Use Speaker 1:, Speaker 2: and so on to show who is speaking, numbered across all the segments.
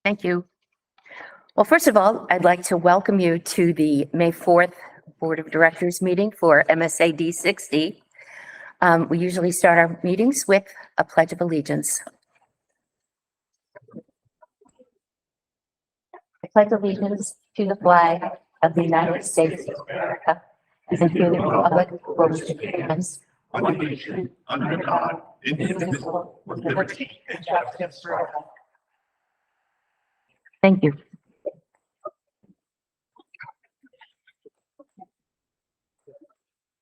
Speaker 1: Thank you. Well, first of all, I'd like to welcome you to the May 4th Board of Directors meeting for MSAD 60. We usually start our meetings with a Pledge of Allegiance. I pledge allegiance to the flag of the United States of America and to the republic for which it stands, one nation, under God, indivisible, with liberty and justice for all. Thank you.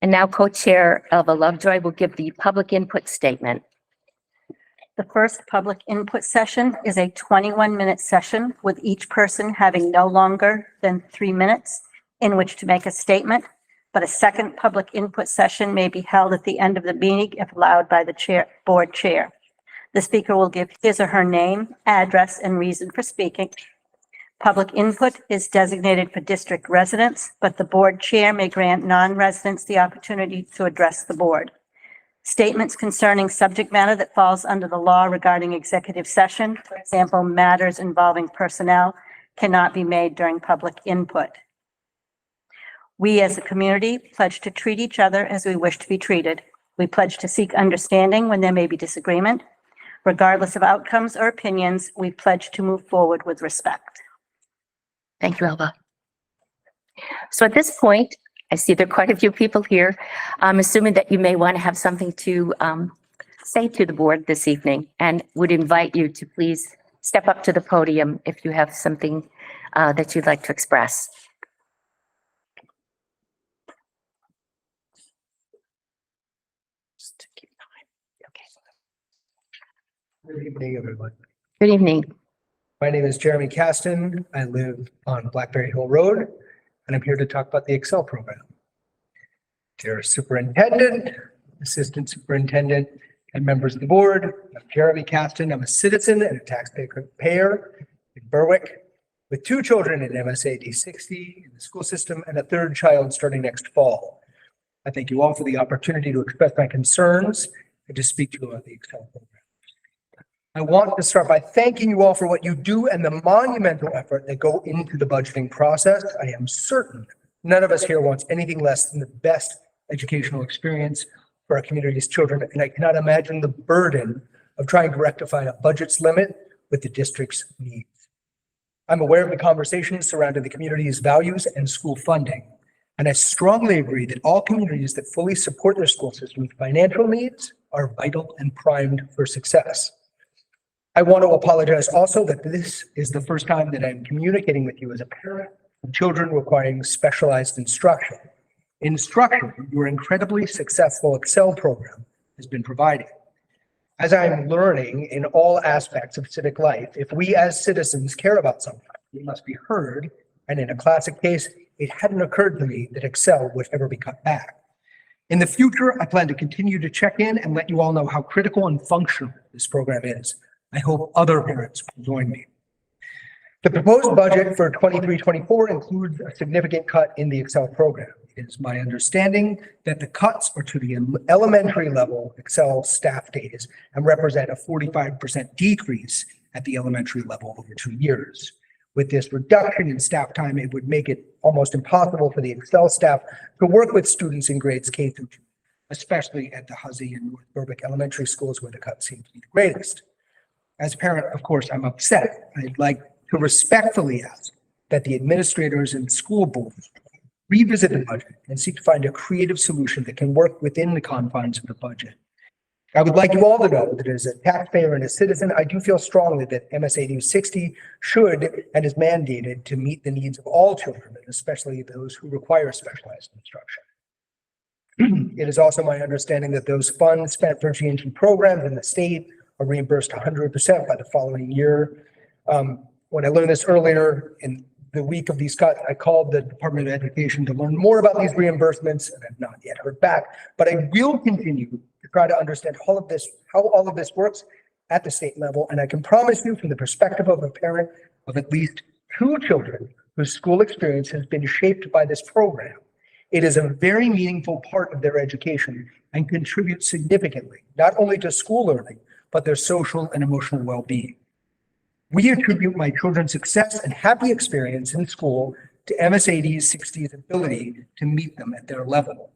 Speaker 1: And now co-chair Elva Lovejoy will give the public input statement.
Speaker 2: The first public input session is a 21-minute session with each person having no longer than 3 minutes in which to make a statement, but a second public input session may be held at the end of the meeting if allowed by the board chair. The speaker will give his or her name, address, and reason for speaking. Public input is designated for district residents, but the board chair may grant non-residents the opportunity to address the board. Statements concerning subject matter that falls under the law regarding executive session, for example, matters involving personnel, cannot be made during public input. We as a community pledge to treat each other as we wish to be treated. We pledge to seek understanding when there may be disagreement. Regardless of outcomes or opinions, we pledge to move forward with respect.
Speaker 1: Thank you, Elva. So at this point, I see there are quite a few people here. I'm assuming that you may want to have something to say to the board this evening, and would invite you to please step up to the podium if you have something that you'd like to express. Just to keep time. Okay.
Speaker 3: Good evening, everyone.
Speaker 1: Good evening.
Speaker 3: My name is Jeremy Caston. I live on Blackberry Hill Road, and I'm here to talk about the Excel program. Dear Superintendent, Assistant Superintendent, and members of the board, I'm Jeremy Caston. I'm a citizen and a taxpayer in Berwick with 2 children in MSAD 60 in the school system and a 3rd child starting next fall. I thank you all for the opportunity to express my concerns and to speak to you about the Excel program. I want to start by thanking you all for what you do and the monumental effort that go into the budgeting process. I am certain none of us here wants anything less than the best educational experience for our community's children, and I cannot imagine the burden of trying to rectify a budget's limit with the district's needs. I'm aware of the conversations surrounding the community's values and school funding, and I strongly agree that all communities that fully support their school system's financial needs are vital and primed for success. I want to apologize also that this is the first time that I'm communicating with you as a parent of children requiring specialized instruction. Your incredibly successful Excel program has been providing. As I'm learning in all aspects of civic life, if we as citizens care about something, we must be heard. And in a classic case, it hadn't occurred to me that Excel would ever be cut back. In the future, I plan to continue to check in and let you all know how critical and functional this program is. I hope other parents will join me. The proposed budget for 23-24 includes a significant cut in the Excel program. It is my understanding that the cuts are to the elementary level Excel staff days and represent a 45% decrease at the elementary level over 2 years. With this reduction in staff time, it would make it almost impossible for the Excel staff to work with students in grades K through 2, especially at the Huzzy and North Berwick elementary schools where the cuts seem to be the greatest. As a parent, of course, I'm upset. I'd like to respectfully ask that the administrators and school boards revisit the budget and seek to find a creative solution that can work within the confines of the budget. I would like you all to know that as a taxpayer and a citizen, I do feel strongly that MSAD 60 should and is mandated to meet the needs of all children, and especially those who require specialized instruction. It is also my understanding that those funds spent for G&G programs in the state are reimbursed 100% by the following year. When I learned this earlier in the week of these cuts, I called the Department of Education to learn more about these reimbursements, and I've not yet heard back, but I will continue to try to understand how all of this works at the state level. And I can promise you, from the perspective of a parent of at least 2 children whose school experience has been shaped by this program, it is a very meaningful part of their education and contributes significantly, not only to school learning, but their social and emotional well-being. We attribute my children's success and happy experience in school to MS80's 60's ability to meet them at their level.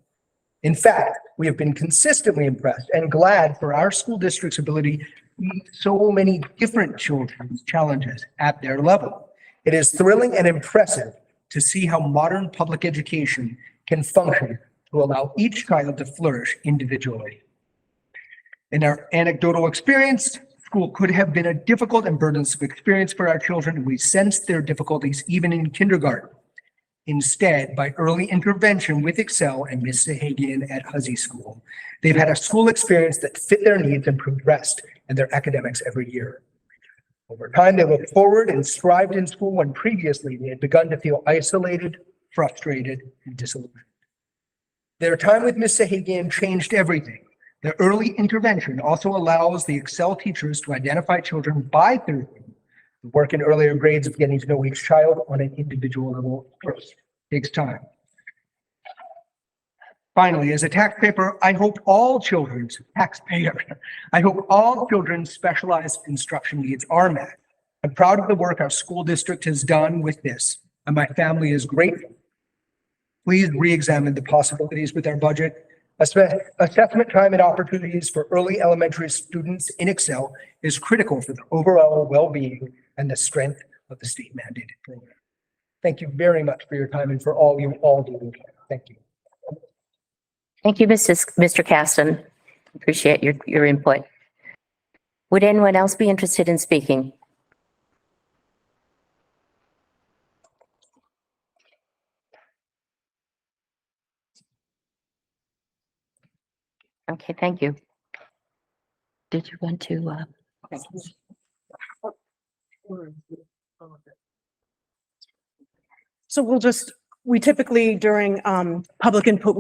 Speaker 3: In fact, we have been consistently impressed and glad for our school district's ability to meet so many different children's challenges at their level. It is thrilling and impressive to see how modern public education can function to allow each child to flourish individually. In our anecdotal experience, school could have been a difficult and burdensome experience for our children. We sensed their difficulties even in kindergarten. Instead, by early intervention with Excel and Ms. Sahagian at Hussey School, they've had a school experience that fit their needs and progressed in their academics every year. Over time, they looked forward and thrived in school when previously they had begun to feel isolated, frustrated, and disillusioned. Their time with Ms. Sahagian changed everything. The early intervention also allows the Excel teachers to identify children by their the work in earlier grades of getting to know each child on an individual level first takes time. Finally, as a taxpayer, I hope all children's specialized instruction needs are met. I'm proud of the work our school district has done with this, and my family is grateful. Please re-examine the possibilities with our budget. Assessment time and opportunities for early elementary students in Excel is critical for the overall well-being and the strength of the state mandated program. Thank you very much for your time and for all you all do. Thank you.
Speaker 1: Thank you, Mr. Caston. Appreciate your input. Would anyone else be interested in speaking? Okay, thank you. Did you want to,
Speaker 4: So we typically during public input,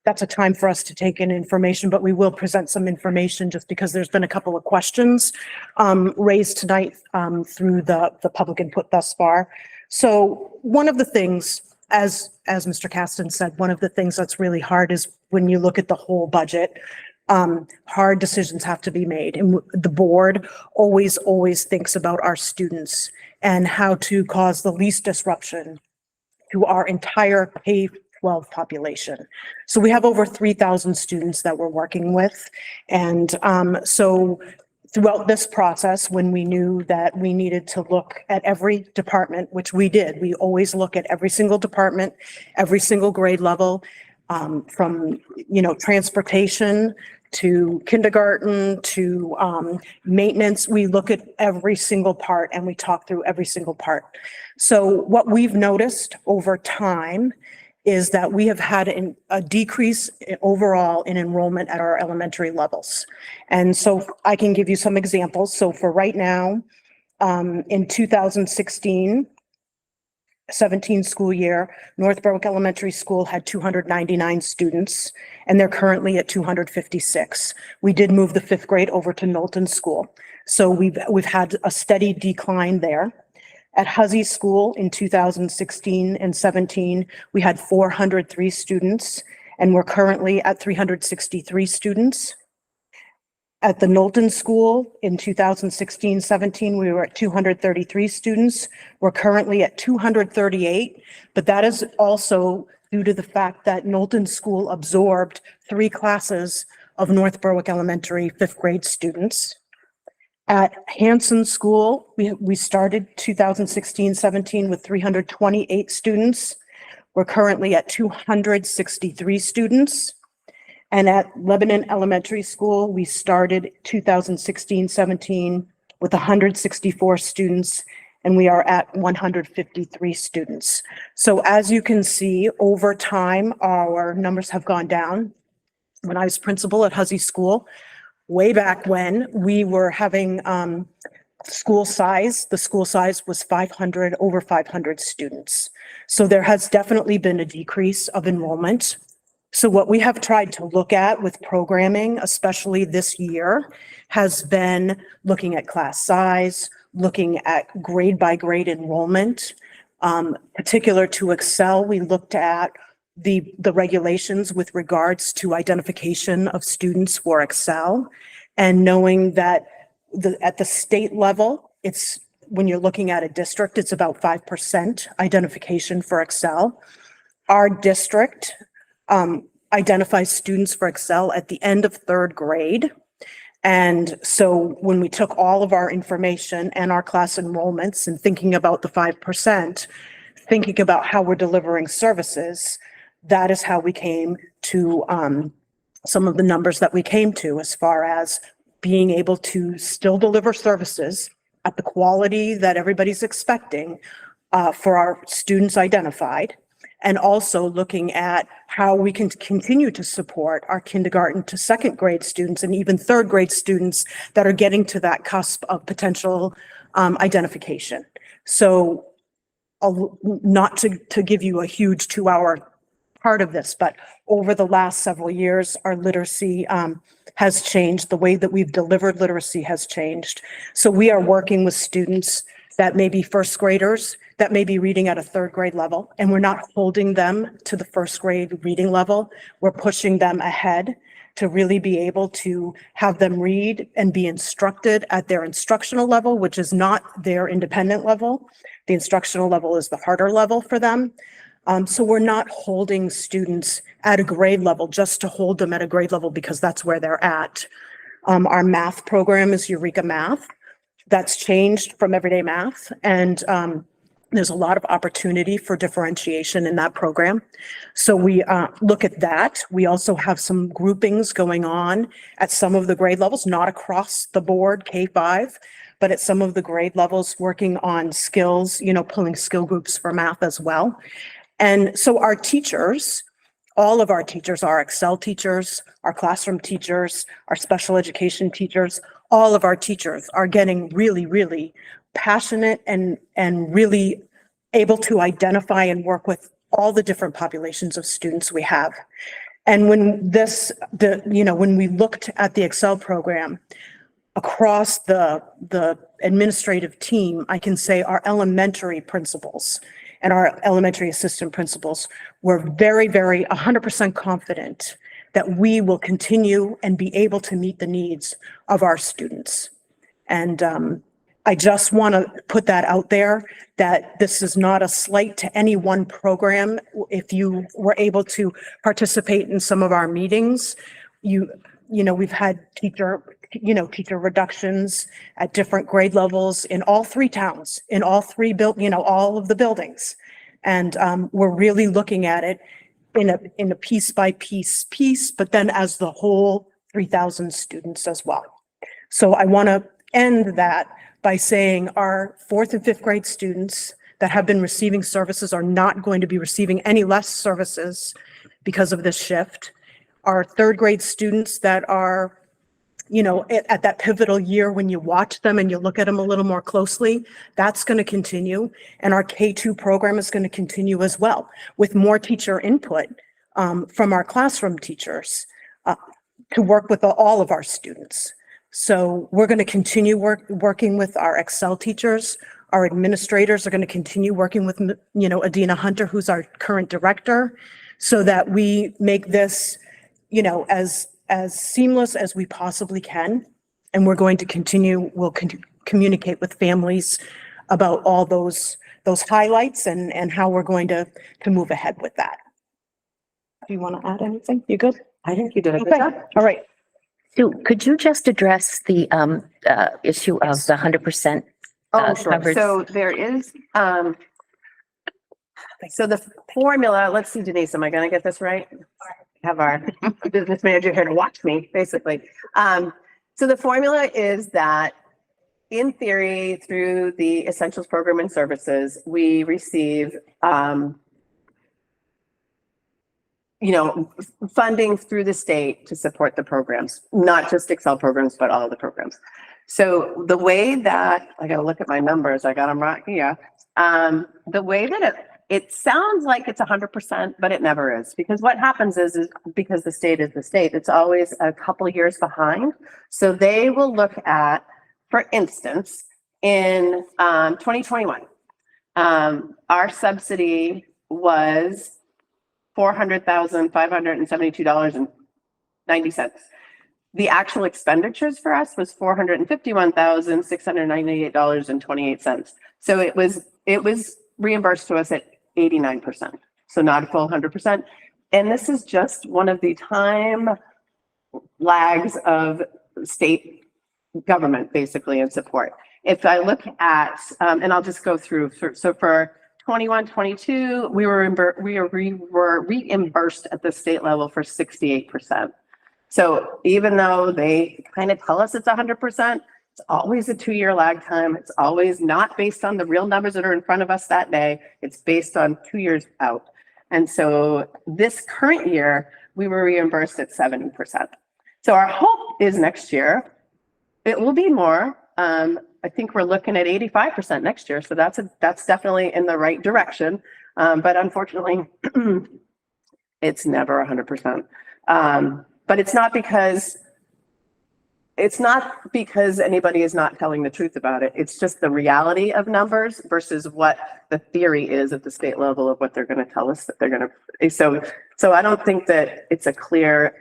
Speaker 4: that's a time for us to take in information, but we will present some information just because there's been a couple of questions raised tonight through the public input thus far. So one of the things, as Mr. Caston said, one of the things that's really hard is when you look at the whole budget, hard decisions have to be made. And the board always thinks about our students and how to cause the least disruption to our entire K-12 population. So we have over 3,000 students that we're working with. And so throughout this process, when we knew that we needed to look at every department, which we did, we always look at every single department, every single grade level, from, transportation to kindergarten to maintenance. We look at every single part and we talk through every single part. So what we've noticed over time is that we have had a decrease overall in enrollment at our elementary levels. And so I can give you some examples. So for right now, in 2016-17 school year, North Berwick Elementary School had 299 students, and they're currently at 256. We did move the 5th grade over to Knowlton School. So we've had a steady decline there. At Hussey School in 2016 and 17, we had 403 students, and we're currently at 363 students. At the Knowlton School in 2016-17, we were at 233 students. We're currently at 238, but that is also due to the fact that Knowlton School absorbed 3 classes of North Berwick Elementary 5th grade students. At Hanson School, we started 2016-17 with 328 students. We're currently at 263 students. And at Lebanon Elementary School, we started 2016-17 with 164 students, and we are at 153 students. So as you can see, over time, our numbers have gone down. When I was principal at Hussey School, way back when, we were having the school size was over 500 students. So there has definitely been a decrease of enrollment. So what we have tried to look at with programming, especially this year, has been looking at class size, looking at grade by grade enrollment. Particular to Excel, we looked at the regulations with regards to identification of students for Excel, and knowing that at the state level, it's, when you're looking at a district, it's about 5% identification for Excel. Our district identifies students for Excel at the end of third grade. And so when we took all of our information and our class enrollments and thinking about the 5%, thinking about how we're delivering services, that is how we came to some of the numbers that we came to as far as being able to still deliver services at the quality that everybody's expecting for our students identified. And also looking at how we can continue to support our kindergarten to second grade students and even third grade students that are getting to that cusp of potential identification. So not to give you a huge 2-hour part of this, but over the last several years, our literacy has changed. The way that we've delivered literacy has changed. So we are working with students that may be first graders, that may be reading at a third grade level, and we're not holding them to the first grade reading level. We're pushing them ahead to really be able to have them read and be instructed at their instructional level, which is not their independent level. The instructional level is the harder level for them. So we're not holding students at a grade level just to hold them at a grade level because that's where they're at. Our math program is Eureka Math. That's changed from Everyday Math, and there's a lot of opportunity for differentiation in that program. So we look at that. We also have some groupings going on at some of the grade levels, not across the board K-5, but at some of the grade levels working on skills, pulling skill groups for math as well. And so our teachers, all of our teachers, our Excel teachers, our classroom teachers, our special education teachers, all of our teachers are getting really, really passionate and really able to identify and work with all the different populations of students we have. And when when we looked at the Excel program across the administrative team, I can say our elementary principals and our elementary assistant principals were very, very 100% confident that we will continue and be able to meet the needs of our students. And I just want to put that out there, that this is not a slight to any one program. If you were able to participate in some of our meetings, we've had teacher reductions at different grade levels in all 3 towns, in all 3 all of the buildings. And we're really looking at it in a piece by piece, but then as the whole 3,000 students as well. So I want to end that by saying our 4th and 5th grade students that have been receiving services are not going to be receiving any less services because of this shift. Our 3rd grade students that are, at that pivotal year when you watch them and you look at them a little more closely, that's going to continue. And our K2 program is going to continue as well with more teacher input from our classroom teachers to work with all of our students. So we're going to continue working with our Excel teachers. Our administrators are going to continue working with, Adina Hunter, who's our current director, so that we make this, as seamless as we possibly can. And we're going to continue, we'll communicate with families about all those highlights and how we're going to move ahead with that. Do you want to add anything? You good?
Speaker 5: I think you did a good
Speaker 4: Okay,
Speaker 5: job.
Speaker 4: all right.
Speaker 1: Sue, could you just address the issue of the 100%?
Speaker 5: Oh, sure.
Speaker 1: coverage?
Speaker 5: So there is, so the formula, let's see, Denise, am I going to get this right? Have our business manager here to watch me, basically. So the formula is that in theory, through the Essentials Program and Services, we receive, funding through the state to support the programs, not just Excel programs, but all of the programs. So the way that, I got to look at my numbers, I got them right here. The way that it sounds like it's 100%, but it never is, because what happens is because the state is the state, it's always a couple of years behind. So they will look at, for instance, in 2021, our subsidy was $400,572.90. The actual expenditures for us was $451,698.28. So it was reimbursed to us at 89%. So not a full 100%. And this is just one of the time lags of state government basically in support. If I look at, and I'll just go through, so for 21, 22, we were reimbursed at the state level for 68%. So even though they kind of tell us it's 100%, it's always a 2-year lag time. It's always not based on the real numbers that are in front of us that day. It's based on 2 years out. And so this current year, we were reimbursed at 70%. So our hope is next year, it will be more. I think we're looking at 85% next year. So that's definitely in the right direction. But unfortunately, it's never 100%. But it's not because anybody is not telling the truth about it. It's just the reality of numbers versus what the theory is at the state level of what they're going to tell us that they're going to. So I don't think that it's a clear,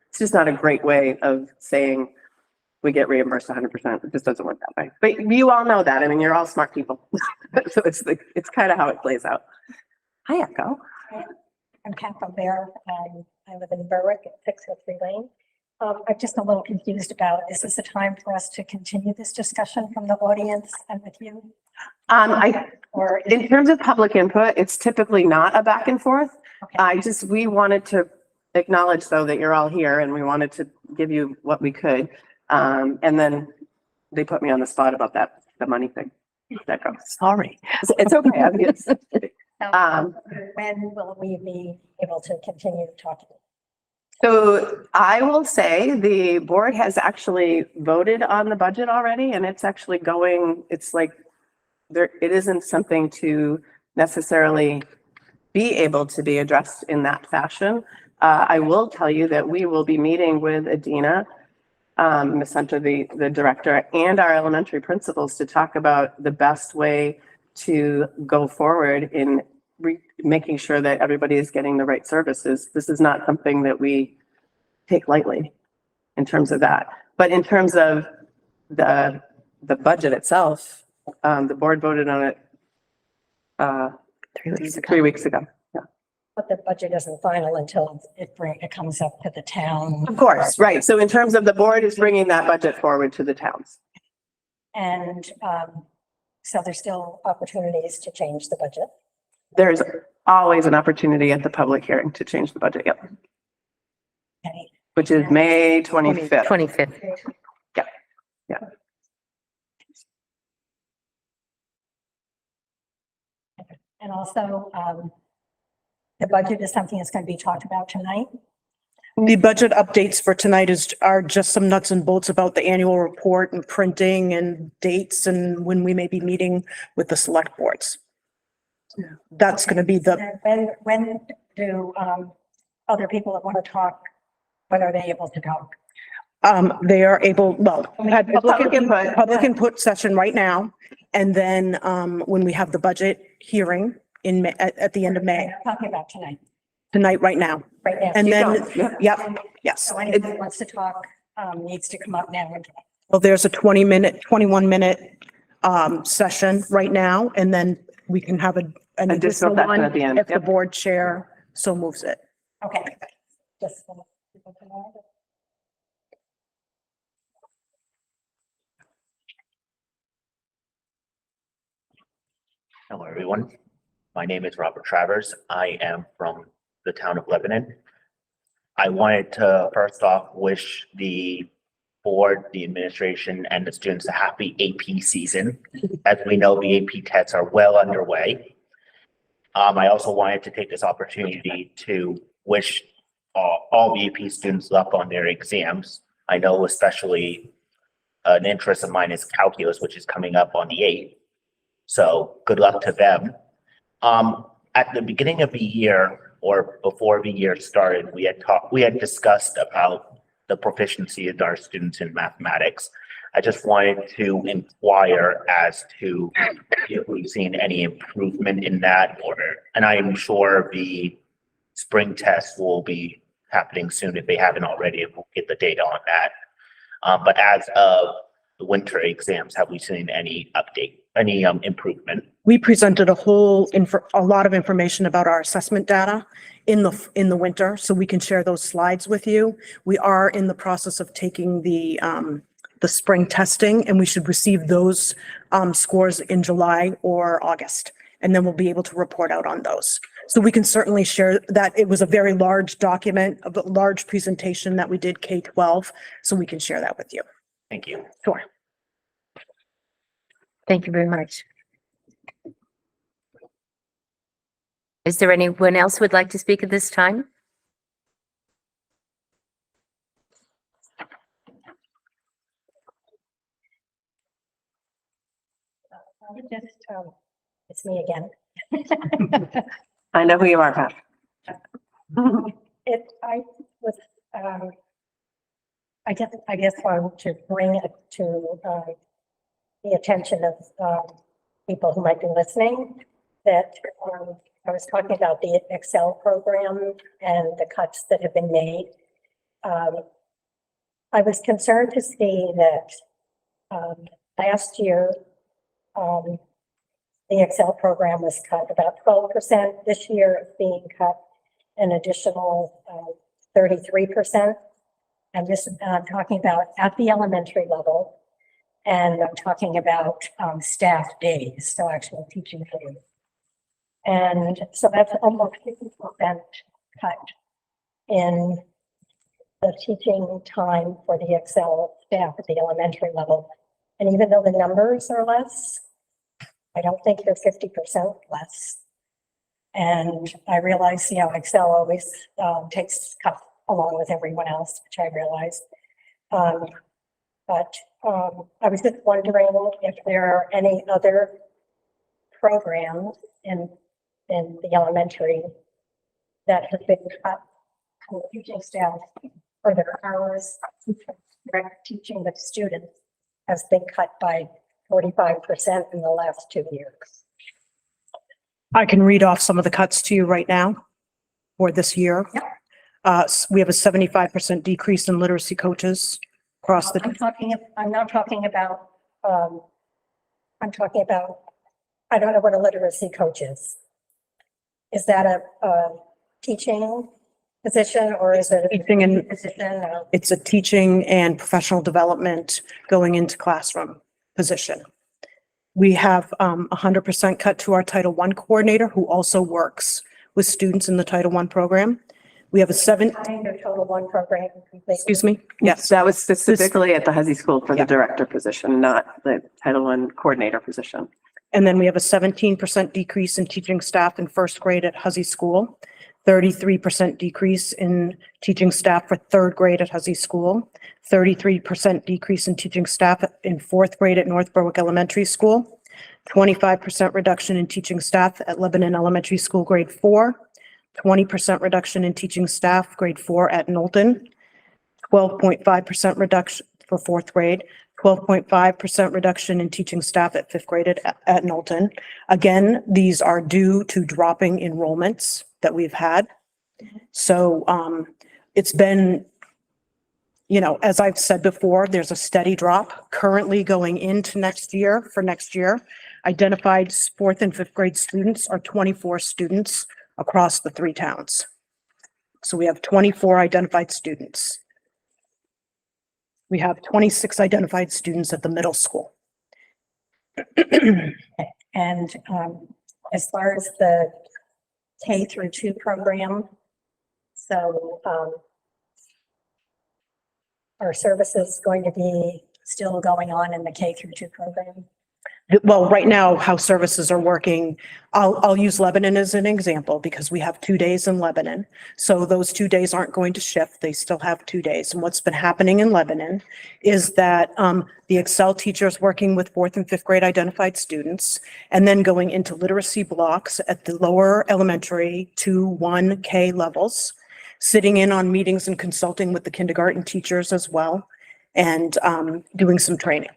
Speaker 5: it's just not a great way of saying we get reimbursed 100%. It just doesn't work that way. But you all know that. I mean, you're all smart people. So it's kind of how it plays out. Hi, Echo.
Speaker 6: I'm Kathleen Bear. I live in Berwick at 603 Lane. I'm just a little confused about, is this a time for us to continue this discussion from the audience and with you?
Speaker 5: Or in terms of public input, it's typically not a back and forth.
Speaker 6: Okay.
Speaker 5: We wanted to acknowledge though that you're all here and we wanted to give you what we could. And then they put me on the spot about the money thing. That goes. Sorry. It's okay. I mean,
Speaker 6: When will we be able to continue talking?
Speaker 5: So I will say the board has actually voted on the budget already, and it's actually going, it's like, it isn't something to necessarily be able to be addressed in that fashion. I will tell you that we will be meeting with Adina, Ms. Hunter, the director, and our elementary principals to talk about the best way to go forward in making sure that everybody is getting the right services. This is not something that we take lightly in terms of that. But in terms of the budget itself, the board voted on it 3 weeks ago. Yeah.
Speaker 6: But the budget isn't final until it comes up to the town.
Speaker 5: Of course, right. So in terms of the board is bringing that budget forward to the towns.
Speaker 6: And so there's still opportunities to change the budget.
Speaker 5: There's always an opportunity at the public hearing to change the budget, yep,
Speaker 6: Okay.
Speaker 5: which is May 25th.
Speaker 1: 25th.
Speaker 5: Yeah.
Speaker 6: And also, the budget is something that's going to be talked about tonight.
Speaker 4: The budget updates for tonight are just some nuts and bolts about the annual report and printing and dates and when we may be meeting with the select boards. That's going to be the,
Speaker 6: And when do other people that want to talk, when are they able to talk?
Speaker 4: they are able, well, we had
Speaker 5: Public input.
Speaker 4: public input session right now. And then, when we have the budget hearing in at the end of May,
Speaker 6: I'm talking about tonight,
Speaker 4: tonight, right now.
Speaker 6: right now.
Speaker 4: And
Speaker 5: Keep
Speaker 4: then,
Speaker 5: going. Yep.
Speaker 4: yep, yes.
Speaker 6: So anyone who wants to talk needs to come up now and talk.
Speaker 4: Well, there's a 21-minute session right now, and then we can have an
Speaker 5: Additional
Speaker 4: additional
Speaker 5: session
Speaker 4: one
Speaker 5: at the end,
Speaker 4: if the
Speaker 5: yep.
Speaker 4: board chair so moves it.
Speaker 6: Okay. Just for people to know.
Speaker 7: Hello, everyone. My name is Robert Travers. I am from the town of Lebanon. I wanted to first off wish the board, the administration, and the students a happy AP season. As we know, the AP tests are well underway. I also wanted to take this opportunity to wish all the AP students luck on their exams. I know especially an interest of mine is calculus, which is coming up on the 8th. So good luck to them. At the beginning of the year or before the year started, we had discussed about the proficiency of our students in mathematics. I just wanted to inquire as to if we've seen any improvement in that order. And I am sure the spring test will be happening soon if they haven't already, and we'll get the data on that. But as of the winter exams, have we seen any update, any improvement?
Speaker 4: We presented a lot of information about our assessment data in the winter, so we can share those slides with you. We are in the process of taking the spring testing, and we should receive those scores in July or August. And then we'll be able to report out on those. So we can certainly share that. It was a very large document, a large presentation that we did K-12, so we can share that with you.
Speaker 7: Thank you.
Speaker 4: Sure.
Speaker 1: Thank you very much. Is there anyone else who would like to speak at this time?
Speaker 6: It's me again.
Speaker 5: I know who you are, Pat.
Speaker 6: I was, I guess I want to bring it to, the attention of, people who might be listening, that, I was talking about the Excel program and the cuts that have been made. I was concerned to see that, last year, the Excel program was cut about 12%. This year it's being cut an additional 33%. And this, I'm talking about at the elementary level. And I'm talking about staff days, so actual teaching days. And so that's almost 50% cut in the teaching time for the Excel staff at the elementary level. And even though the numbers are less, I don't think they're 50% less. And I realize, you know, Excel always takes cut along with everyone else, which I realize. But I was just wondering if there are any other programs in the elementary that have been cut from the teaching staff, or their hours direct teaching with students has been cut by 45% in the last 2 years.
Speaker 4: I can read off some of the cuts to you right now for this year.
Speaker 6: Yep.
Speaker 4: We have a 75% decrease in literacy coaches across the.
Speaker 6: I'm not talking about, I'm talking about, I don't know what a literacy coach is. Is that a teaching position, or is it a
Speaker 4: Teaching and-
Speaker 6: position? Or-
Speaker 4: It's a teaching and professional development going into classroom position. We have 100% cut to our Title I coordinator, who also works with students in the Title I program. We have a
Speaker 6: Your Total One program. completely.
Speaker 4: excuse me? Yes.
Speaker 5: That was specifically at the Huzzy School for
Speaker 4: Yeah.
Speaker 5: the director position, not the Title I coordinator position.
Speaker 4: And then we have a 17% decrease in teaching staff in first grade at Huzzy School, 33% decrease in teaching staff for third grade at Huzzy School, 33% decrease in teaching staff in fourth grade at North Berwick Elementary School, 25% reduction in teaching staff at Lebanon Elementary School grade 4, 20% reduction in teaching staff grade 4 at Knowlton, 12.5% reduction for fourth grade, 12.5% reduction in teaching staff at fifth grade at Knowlton. Again, these are due to dropping enrollments that we've had. So it's been, you know, as I've said before, there's a steady drop currently going into next year. For next year, identified fourth and fifth grade students are 24 students across the 3 towns. So we have 24 identified students. We have 26 identified students at the middle school.
Speaker 6: And as far as the K through 2 program, so are services going to be still going on in the K through 2 program?
Speaker 4: Well, right now, how services are working, I'll use Lebanon as an example because we have 2 days in Lebanon. So those 2 days aren't going to shift. They still have 2 days. And what's been happening in Lebanon is that the Excel teachers working with fourth and fifth grade identified students, and then going into literacy blocks at the lower elementary to 1K levels, sitting in on meetings and consulting with the kindergarten teachers as well, and doing some training.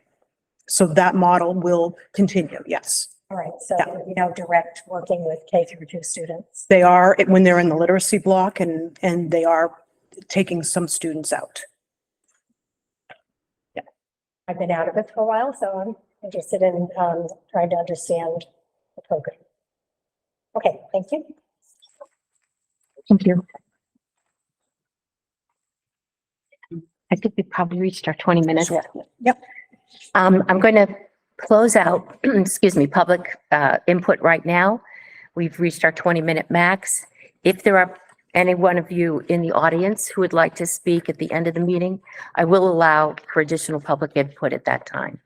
Speaker 4: So that model will continue, yes.
Speaker 6: All right, so, you know, direct working with K through 2 students.
Speaker 4: They are, when they're in the literacy block and they are taking some students out.
Speaker 6: I've been out of it for a while, so I'm interested in, trying to understand the program. Okay, thank you.
Speaker 1: Thank you. I think we probably reached our 20 minutes.
Speaker 4: Yep.
Speaker 1: I'm going to close out, excuse me, public input right now. We've reached our 20-minute max. If there are any one of you in the audience who would like to speak at the end of the meeting, I will allow for additional public input at that time.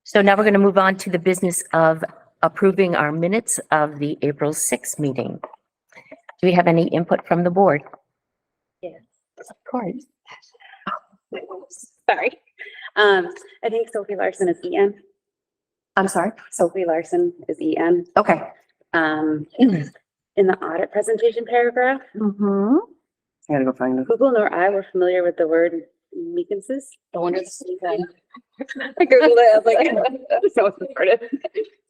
Speaker 1: So now we're going to move on to the business of approving our minutes of the April 6th meeting. Do we have any input from the board?
Speaker 8: Of course. Sorry. I think Sophie Larson is EN.
Speaker 5: I'm sorry.
Speaker 8: Sophie Larson is EN.
Speaker 5: Okay.
Speaker 8: In the audit presentation paragraph,
Speaker 5: Mm-hmm. I gotta go find it.
Speaker 8: Google nor I were familiar with the word meekances. I wonder if I Googled it, I was like, so it's important.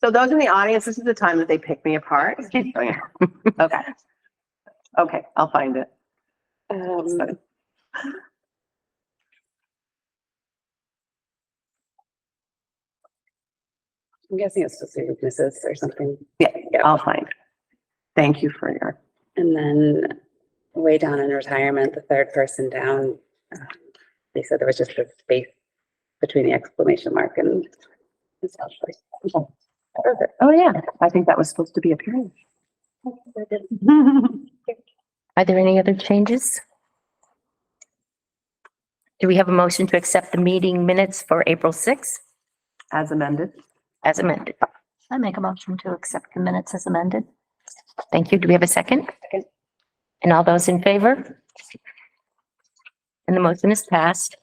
Speaker 5: So those in the audience, this is the time that they pick me apart. Okay. Okay, I'll find it.
Speaker 8: I'm guessing it's supposed to be weaknesses or something.
Speaker 5: Yeah, I'll find it. Thank you for your,
Speaker 8: And then way down in retirement, the third person down, they said there was just a space between the exclamation mark and. Perfect.
Speaker 5: oh yeah, I think that was supposed to be a period.
Speaker 1: Are there any other changes? Do we have a motion to accept the meeting minutes for April 6th
Speaker 5: As amended.
Speaker 1: as amended?
Speaker 2: I make a motion to accept the minutes as amended.
Speaker 1: Thank you. Do we have a second?
Speaker 5: Second.
Speaker 1: And all those in favor? And the motion is passed.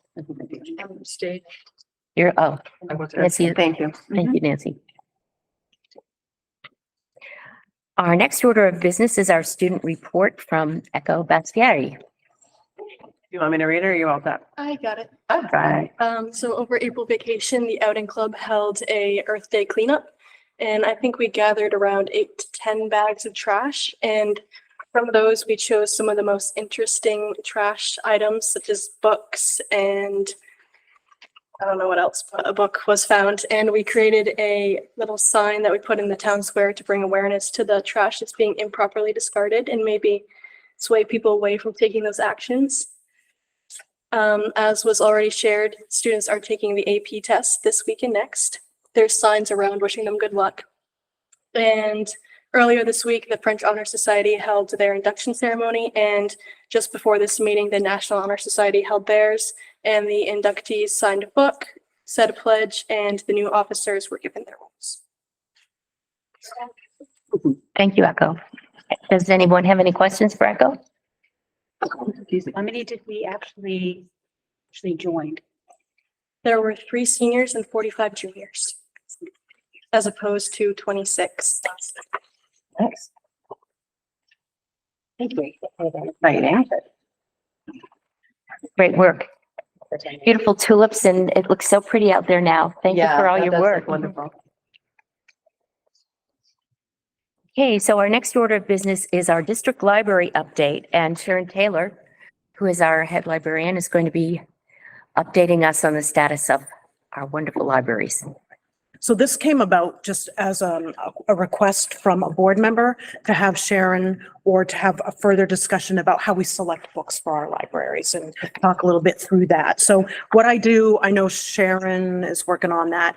Speaker 1: You're, oh, Nancy,
Speaker 5: Thank you.
Speaker 1: thank you, Nancy. Our next order of business is our student report from Echo Bastieri.
Speaker 5: You want me to read it or you all set?
Speaker 9: I got it.
Speaker 5: Okay.
Speaker 9: So over April vacation, the outing club held a Earth Day cleanup. And I think we gathered around 8 to 10 bags of trash. And from those, we chose some of the most interesting trash items, such as books and I don't know what else, but a book was found. And we created a little sign that we put in the town square to bring awareness to the trash that's being improperly discarded and maybe sway people away from taking those actions. As was already shared, students are taking the AP test this week and next. There's signs around wishing them good luck. And earlier this week, the French Honor Society held their induction ceremony. And just before this meeting, the National Honor Society held theirs. And the inductees signed a book, said a pledge, and the new officers were given their roles.
Speaker 1: Thank you, Echo. Does anyone have any questions for Echo?
Speaker 8: How many did we actually join?
Speaker 9: There were 3 seniors and 45 juniors, as opposed to 26.
Speaker 5: Thanks.
Speaker 8: Thank you.
Speaker 5: Exciting.
Speaker 1: Great work. Beautiful tulips, and it looks so pretty out there now. Thank you for all
Speaker 5: that
Speaker 1: your
Speaker 5: does look
Speaker 1: work.
Speaker 5: Wonderful.
Speaker 1: Okay, so our next order of business is our district library update, and Sharon Taylor, who is our head librarian, is going to be updating us on the status of our wonderful libraries.
Speaker 4: So this came about just as a request from a board member to have Sharon or to have a further discussion about how we select books for our libraries and talk a little bit through that. So what I do, I know Sharon is working on that.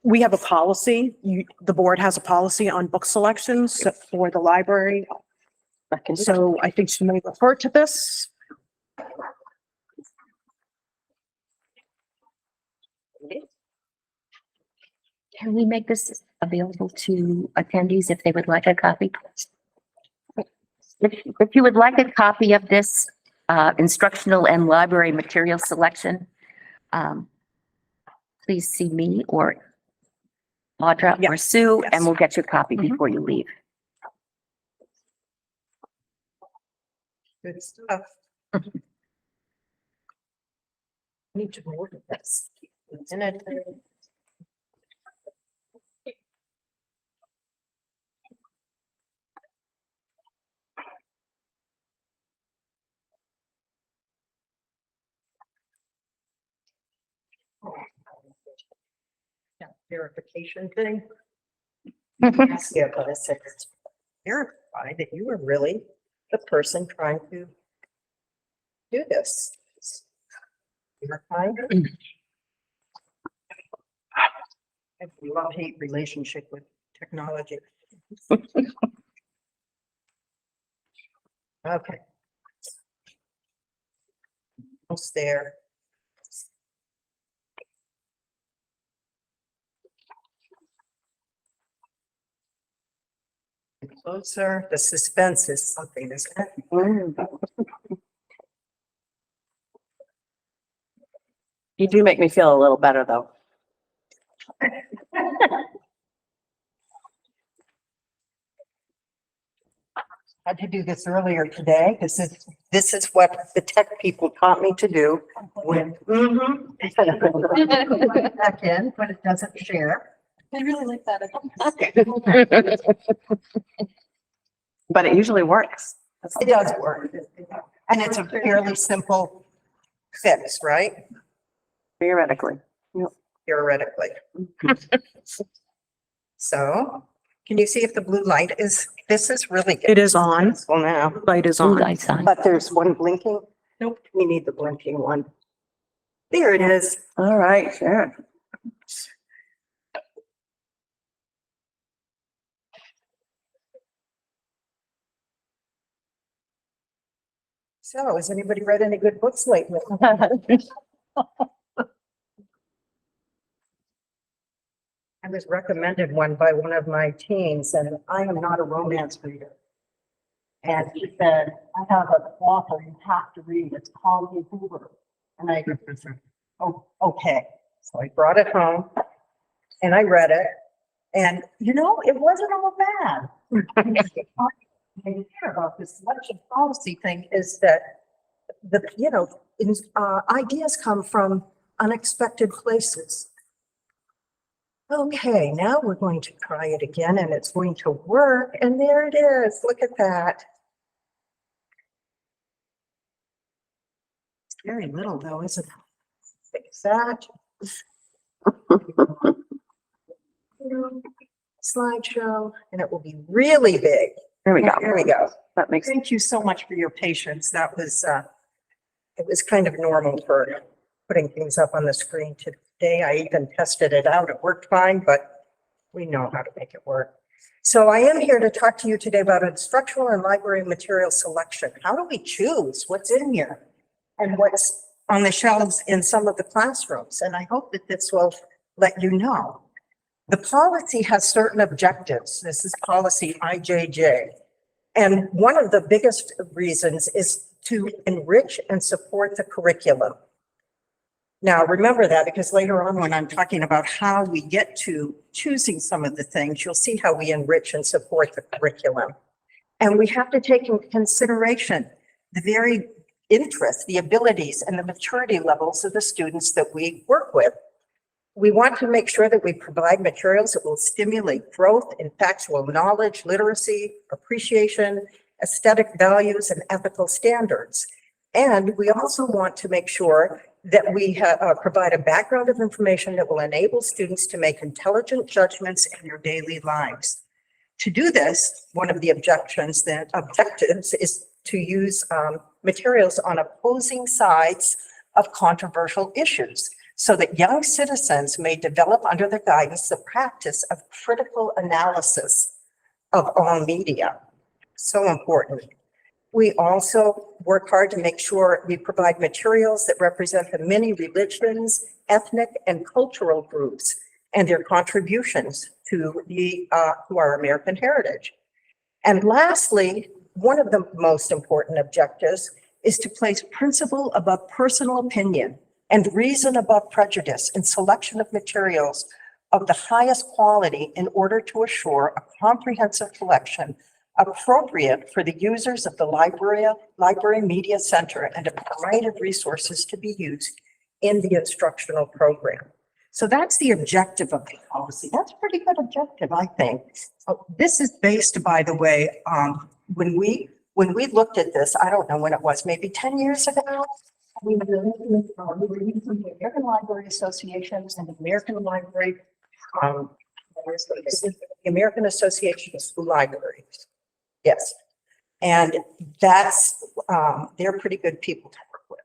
Speaker 4: We have a policy, the board has a policy on book selections for the library. So I think she may refer to this.
Speaker 1: Can we make this available to attendees if they would like a copy? If you would like a copy of this instructional and library material selection, please see me or Audra or Sue, and we'll get you a copy before you leave.
Speaker 4: Good stuff. Need to order this. And then
Speaker 10: verification thing. Yeah, but I said, verify that you are really the person trying to do this. Verify. I have a love-hate relationship with technology. Okay. Almost there. Closer, the suspense is something, isn't it?
Speaker 5: You do make me feel a little better, though.
Speaker 10: Had to do this earlier today. This is what the tech people taught me to do when. Back in, but it doesn't share.
Speaker 9: I really like that.
Speaker 5: But it usually works.
Speaker 10: It does work. And it's a fairly simple fix, right?
Speaker 5: Theoretically.
Speaker 10: Theoretically. So can you see if the blue light is, this is really good.
Speaker 4: It is on.
Speaker 10: Well, now,
Speaker 4: Light is
Speaker 1: Blue
Speaker 4: on.
Speaker 1: lights on.
Speaker 10: but there's one blinking. Nope, we need the blinking one. There it is.
Speaker 5: All right, sure.
Speaker 10: So has anybody read any good books lately? I was recommended one by one of my teens, and I am not a romance reader. And he said, I have an author you have to read. It's Colleen Hoover. And I, oh, okay. So I brought it home and I read it. And you know, it wasn't all bad. I hear about this selection policy thing is that ideas come from unexpected places. Okay, now we're going to try it again and it's going to work. And there it is. Look at that. It's very little though, isn't it? Fix that. Slideshow, and it will be really big.
Speaker 5: There we go.
Speaker 10: There we go.
Speaker 5: That makes,
Speaker 10: Thank you so much for your patience. That was, it was kind of normal for putting things up on the screen today. I even tested it out. It worked fine, but we know how to make it work. So I am here to talk to you today about instructional and library material selection. How do we choose what's in here and what's on the shelves in some of the classrooms? And I hope that this will let you know. The policy has certain objectives. This is policy IJJ. And one of the biggest reasons is to enrich and support the curriculum. Now, remember that because later on when I'm talking about how we get to choosing some of the things, you'll see how we enrich and support the curriculum. And we have to take into consideration the very interests, the abilities, and the maturity levels of the students that we work with. We want to make sure that we provide materials that will stimulate growth in factual knowledge, literacy, appreciation, aesthetic values, and ethical standards. And we also want to make sure that we provide a background of information that will enable students to make intelligent judgments in their daily lives. To do this, one of the objectives is to use materials on opposing sides of controversial issues, so that young citizens may develop under the guidance the practice of critical analysis of all media. So important. We also work hard to make sure we provide materials that represent the many religions, ethnic and cultural groups and their contributions to our American heritage. And lastly, one of the most important objectives is to place principle above personal opinion and reason above prejudice in selection of materials of the highest quality in order to assure a comprehensive collection appropriate for the users of the library media center and a variety of resources to be used in the instructional program. So that's the objective of the policy. That's a pretty good objective, I think. This is based, by the way, when we looked at this, I don't know when it was, maybe 10 years ago, we were using the American Library Association and the American Library Where's the American Association of School Libraries. Yes. And that's, they're pretty good people to work with.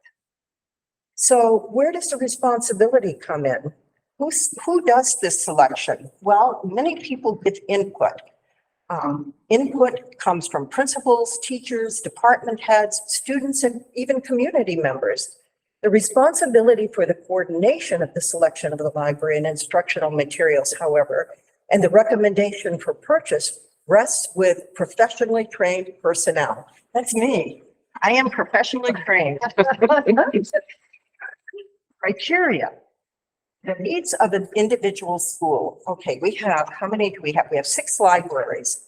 Speaker 10: So where does the responsibility come in? Who does this selection? Well, many people give input. Input comes from principals, teachers, department heads, students, and even community members. The responsibility for the coordination of the selection of the library and instructional materials, however, and the recommendation for purchase rests with professionally trained personnel. That's me. I am professionally trained. Criteria. The needs of an individual school. Okay, we have, how many do we have? We have 6 libraries.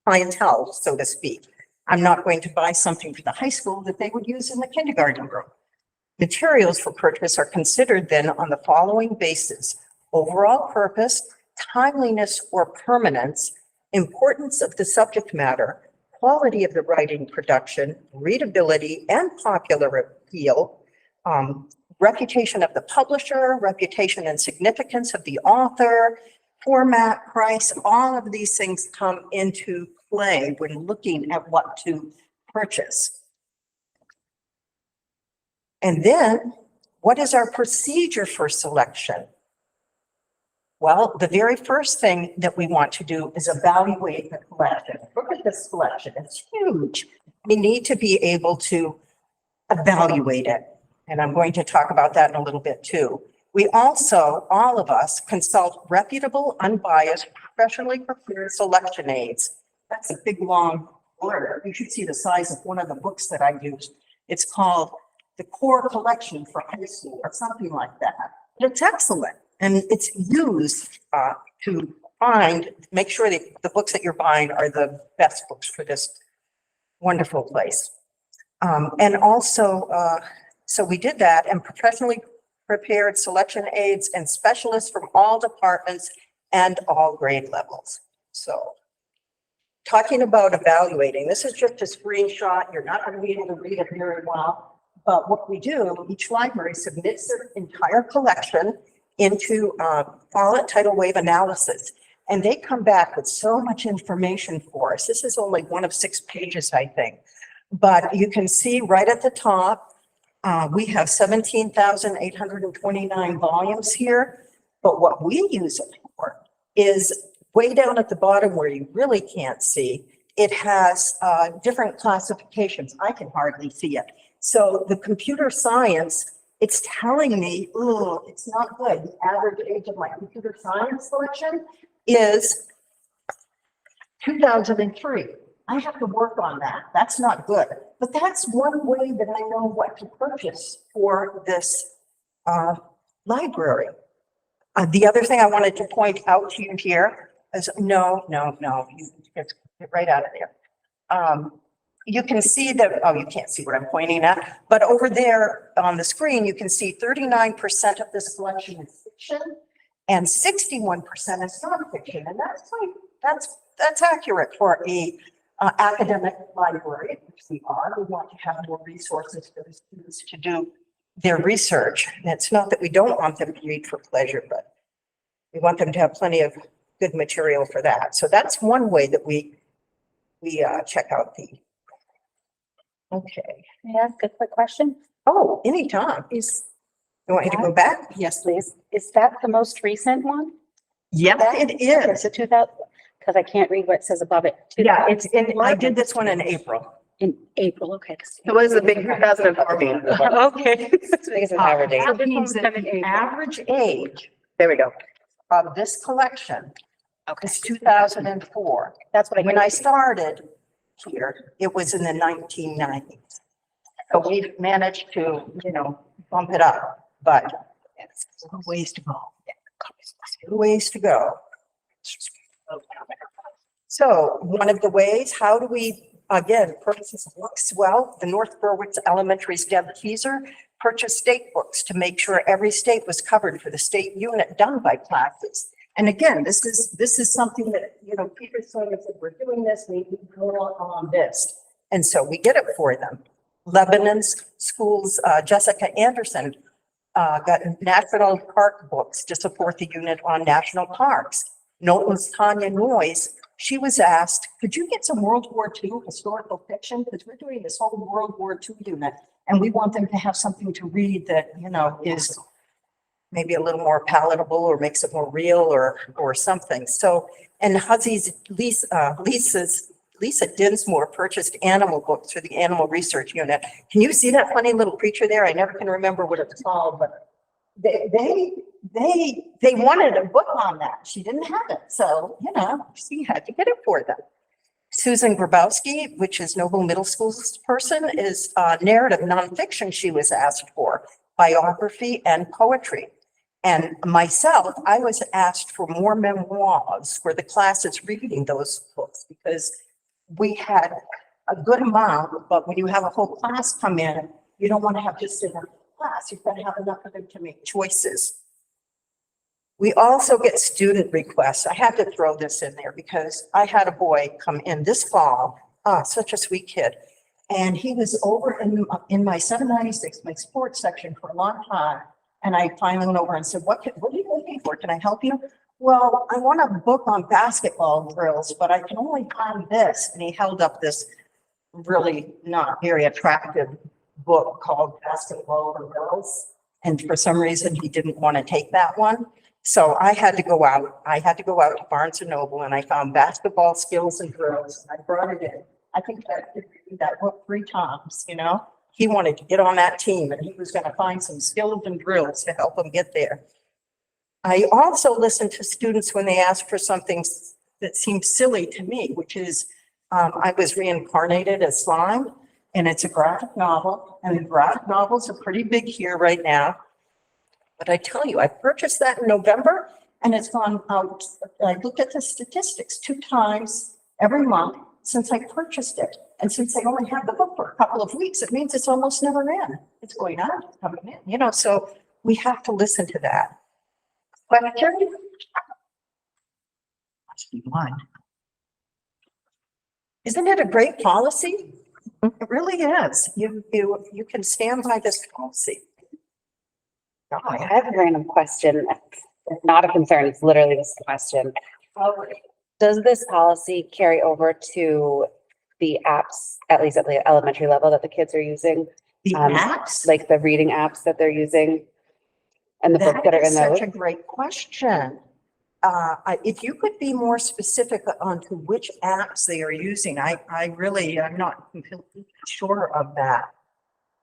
Speaker 10: Clientele, so to speak. I'm not going to buy something for the high school that they would use in the kindergarten room. Materials for purchase are considered then on the following basis: overall purpose, timeliness or permanence, importance of the subject matter, quality of the writing production, readability and popular appeal, reputation of the publisher, reputation and significance of the author, format, price, all of these things come into play when looking at what to purchase. And then, what is our procedure for selection? Well, the very first thing that we want to do is evaluate the collection. Look at this collection, it's huge. We need to be able to evaluate it. And I'm going to talk about that in a little bit too. We also, all of us, consult reputable, unbiased, professionally prepared selection aids. That's a big, long word. You should see the size of one of the books that I used. It's called The Core Collection for High School or something like that. It's excellent. And it's used to make sure that the books that you're buying are the best books for this wonderful place. And also, so we did that, and professionally prepared selection aids and specialists from all departments and all grade levels. So talking about evaluating, this is just a screenshot. You're not going to be able to read it very well. But what we do, each library submits their entire collection into Follett Tidal Wave analysis. And they come back with so much information for us. This is only one of 6 pages, I think. But you can see right at the top, we have 17,829 volumes here. But what we use it for is way down at the bottom where you really can't see. It has different classifications. I can hardly see it. So the computer science, it's telling me, oh, it's not good. The average age of my computer science selection is 2003. I have to work on that. That's not good. But that's one way that I know what to purchase for this library. The other thing I wanted to point out to you here is no, you get right out of there. You can see that, oh, you can't see what I'm pointing at, but over there on the screen, you can see 39% of this collection is fiction and 61% is nonfiction. And that's accurate for a academic library, which we are. We want to have more resources for the students to do their research. And it's not that we don't want them to read for pleasure, but we want them to have plenty of good material for that. So that's one way that we check out the. Okay.
Speaker 8: May I ask a quick question?
Speaker 10: Oh, anytime. You want me to go back?
Speaker 8: Yes, please. Is that the most recent one?
Speaker 10: Yes, it
Speaker 8: Okay,
Speaker 10: is.
Speaker 8: so 2000, because I can't read what it says above it.
Speaker 10: Yeah, it's in, I did this one in April.
Speaker 8: In April, okay.
Speaker 5: So what is the big 2004 mean?
Speaker 8: Okay. Because it's average age.
Speaker 10: That means that the average age
Speaker 5: There we go.
Speaker 10: of this collection
Speaker 8: Okay.
Speaker 10: is 2004.
Speaker 8: That's what I.
Speaker 10: When I started here, it was in the 1990s. So we managed to, bump it up, but it's still a ways to go. Still a ways to go. So one of the ways, how do we, again, purchase books? Well, the North Berwick Elementary's Deb Keyser purchased state books to make sure every state was covered for the state unit done by classes. And again, this is something that, Peter Sawyer said, we're doing this, we go on this. And so we get it for them. Lebanon's schools, Jessica Anderson got National Park Books to support the unit on national parks. Knowlton's Tanya Noyes, she was asked, could you get some World War II historical fiction? Because we're doing this whole World War II unit, and we want them to have something to read that, you know, is maybe a little more palatable or makes it more real or something. So, and Huzzy's Lisa Dinsmore purchased animal books for the Animal Research Unit. Can you see that funny little creature there? I never can remember what it's called, but they wanted a book on that. She didn't have it. So, you know, she had to get it for them. Susan Grabowski, which is Noble Middle School's person, is narrative nonfiction she was asked for, biography and poetry. And myself, I was asked for more memoirs for the classes reading those books because we had a good amount, but when you have a whole class come in, you don't want to have just enough class. You've got to have enough of them to make choices. We also get student requests. I had to throw this in there because I had a boy come in this fall, such a sweet kid. And he was over in my 796, my sports section for a long time. And I finally went over and said, what are you looking for? Can I help you? Well, I want a book on basketball drills, but I can only find this. And he held up this really not very attractive book called Basketball Drills. And for some reason, he didn't want to take that one. So I had to go out. I had to go out to Barnes and Noble and I found Basketball Skills and Drills. And I brought it in. I think that book 3 times, you know. He wanted to get on that team and he was going to find some skills and drills to help him get there. I also listened to students when they asked for something that seemed silly to me, which is I was reincarnated as slime, and it's a graphic novel, and graphic novels are pretty big here right now. But I tell you, I purchased that in November and it's gone out. I looked at the statistics 2 times every month since I purchased it. And since I only have the book for a couple of weeks, it means it's almost never in. It's going out, it's coming in, you know, so we have to listen to that. Question? Isn't it a great policy? It really is. You can stand by this policy.
Speaker 8: I have a random question. It's not a concern, it's literally just a question. Does this policy carry over to the apps, at least at the elementary level, that the kids are using?
Speaker 10: The apps?
Speaker 8: Like the reading apps that they're using and the books that are in
Speaker 10: is
Speaker 8: those?
Speaker 10: such a great question. If you could be more specific on to which apps they are using, I'm not completely sure of that.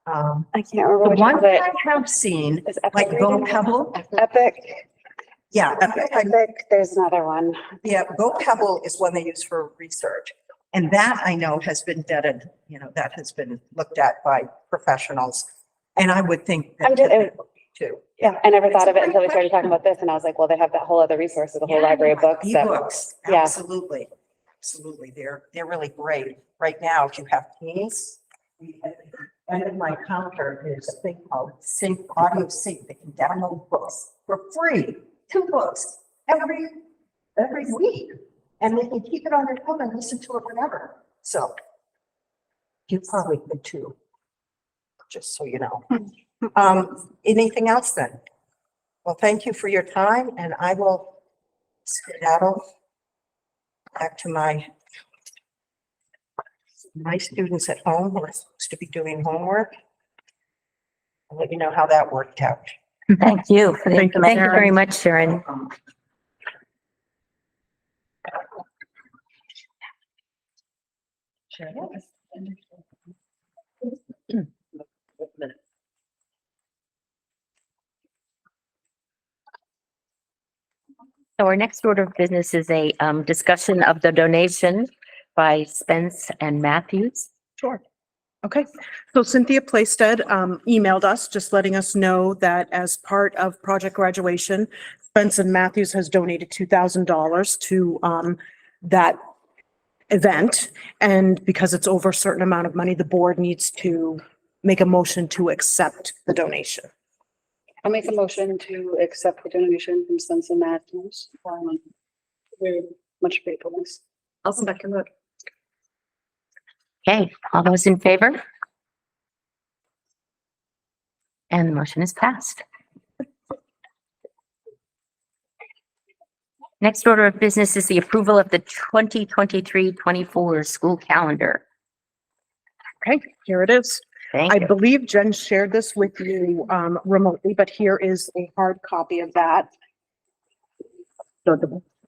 Speaker 8: I can't remember
Speaker 10: The
Speaker 8: which
Speaker 10: one
Speaker 8: one,
Speaker 10: that
Speaker 8: but
Speaker 10: I have seen,
Speaker 8: is Epic
Speaker 10: like Go
Speaker 8: reading?
Speaker 10: Pebble.
Speaker 8: Epic.
Speaker 10: Yeah,
Speaker 8: Epic, there's another one.
Speaker 10: yeah, Go Pebble is one they use for research. And that I know has been vetted, you know, that has been looked at by professionals. And I would think that too.
Speaker 8: Yeah, I never
Speaker 10: It's
Speaker 8: thought
Speaker 10: a
Speaker 8: of it until we
Speaker 10: great
Speaker 8: started talking about this, and I was like, well, they have that whole other resource of the whole library of books. that-
Speaker 10: Ebooks,
Speaker 8: Yeah.
Speaker 10: absolutely. Absolutely. They're really great. Right now, if you have teens, the end of my counter is a thing called Sync, Audio Sync. They can download books for free, 2 books every week. And they can keep it on their phone and listen to it whenever. So you probably could too, just so you know. Anything else then? Well, thank you for your time and I will skedaddle back to my students at home who are supposed to be doing homework. I'll let you know how that worked out.
Speaker 1: Thank you.
Speaker 4: Thank you,
Speaker 1: Thank you
Speaker 4: Sharon.
Speaker 1: very much, Sharon. So our next order of business is a discussion of the donation by Spence and Matthews.
Speaker 4: Sure. Okay, so Cynthia Plaisted emailed us, just letting us know that as part of Project Graduation, Spence and Matthews has donated $2,000 to that event. And because it's over a certain amount of money, the board needs to make a motion to accept the donation.
Speaker 8: I'll make a motion to accept the donation from Spence and Matthews. Very much gratefulness.
Speaker 5: I'll second that.
Speaker 1: Okay, all those in favor? And the motion is passed. Next order of business is the approval of the 2023-24 school calendar.
Speaker 4: Okay, here it is.
Speaker 1: Thank
Speaker 4: I
Speaker 1: you.
Speaker 4: believe Jen shared this with you remotely, but here is a hard copy of that.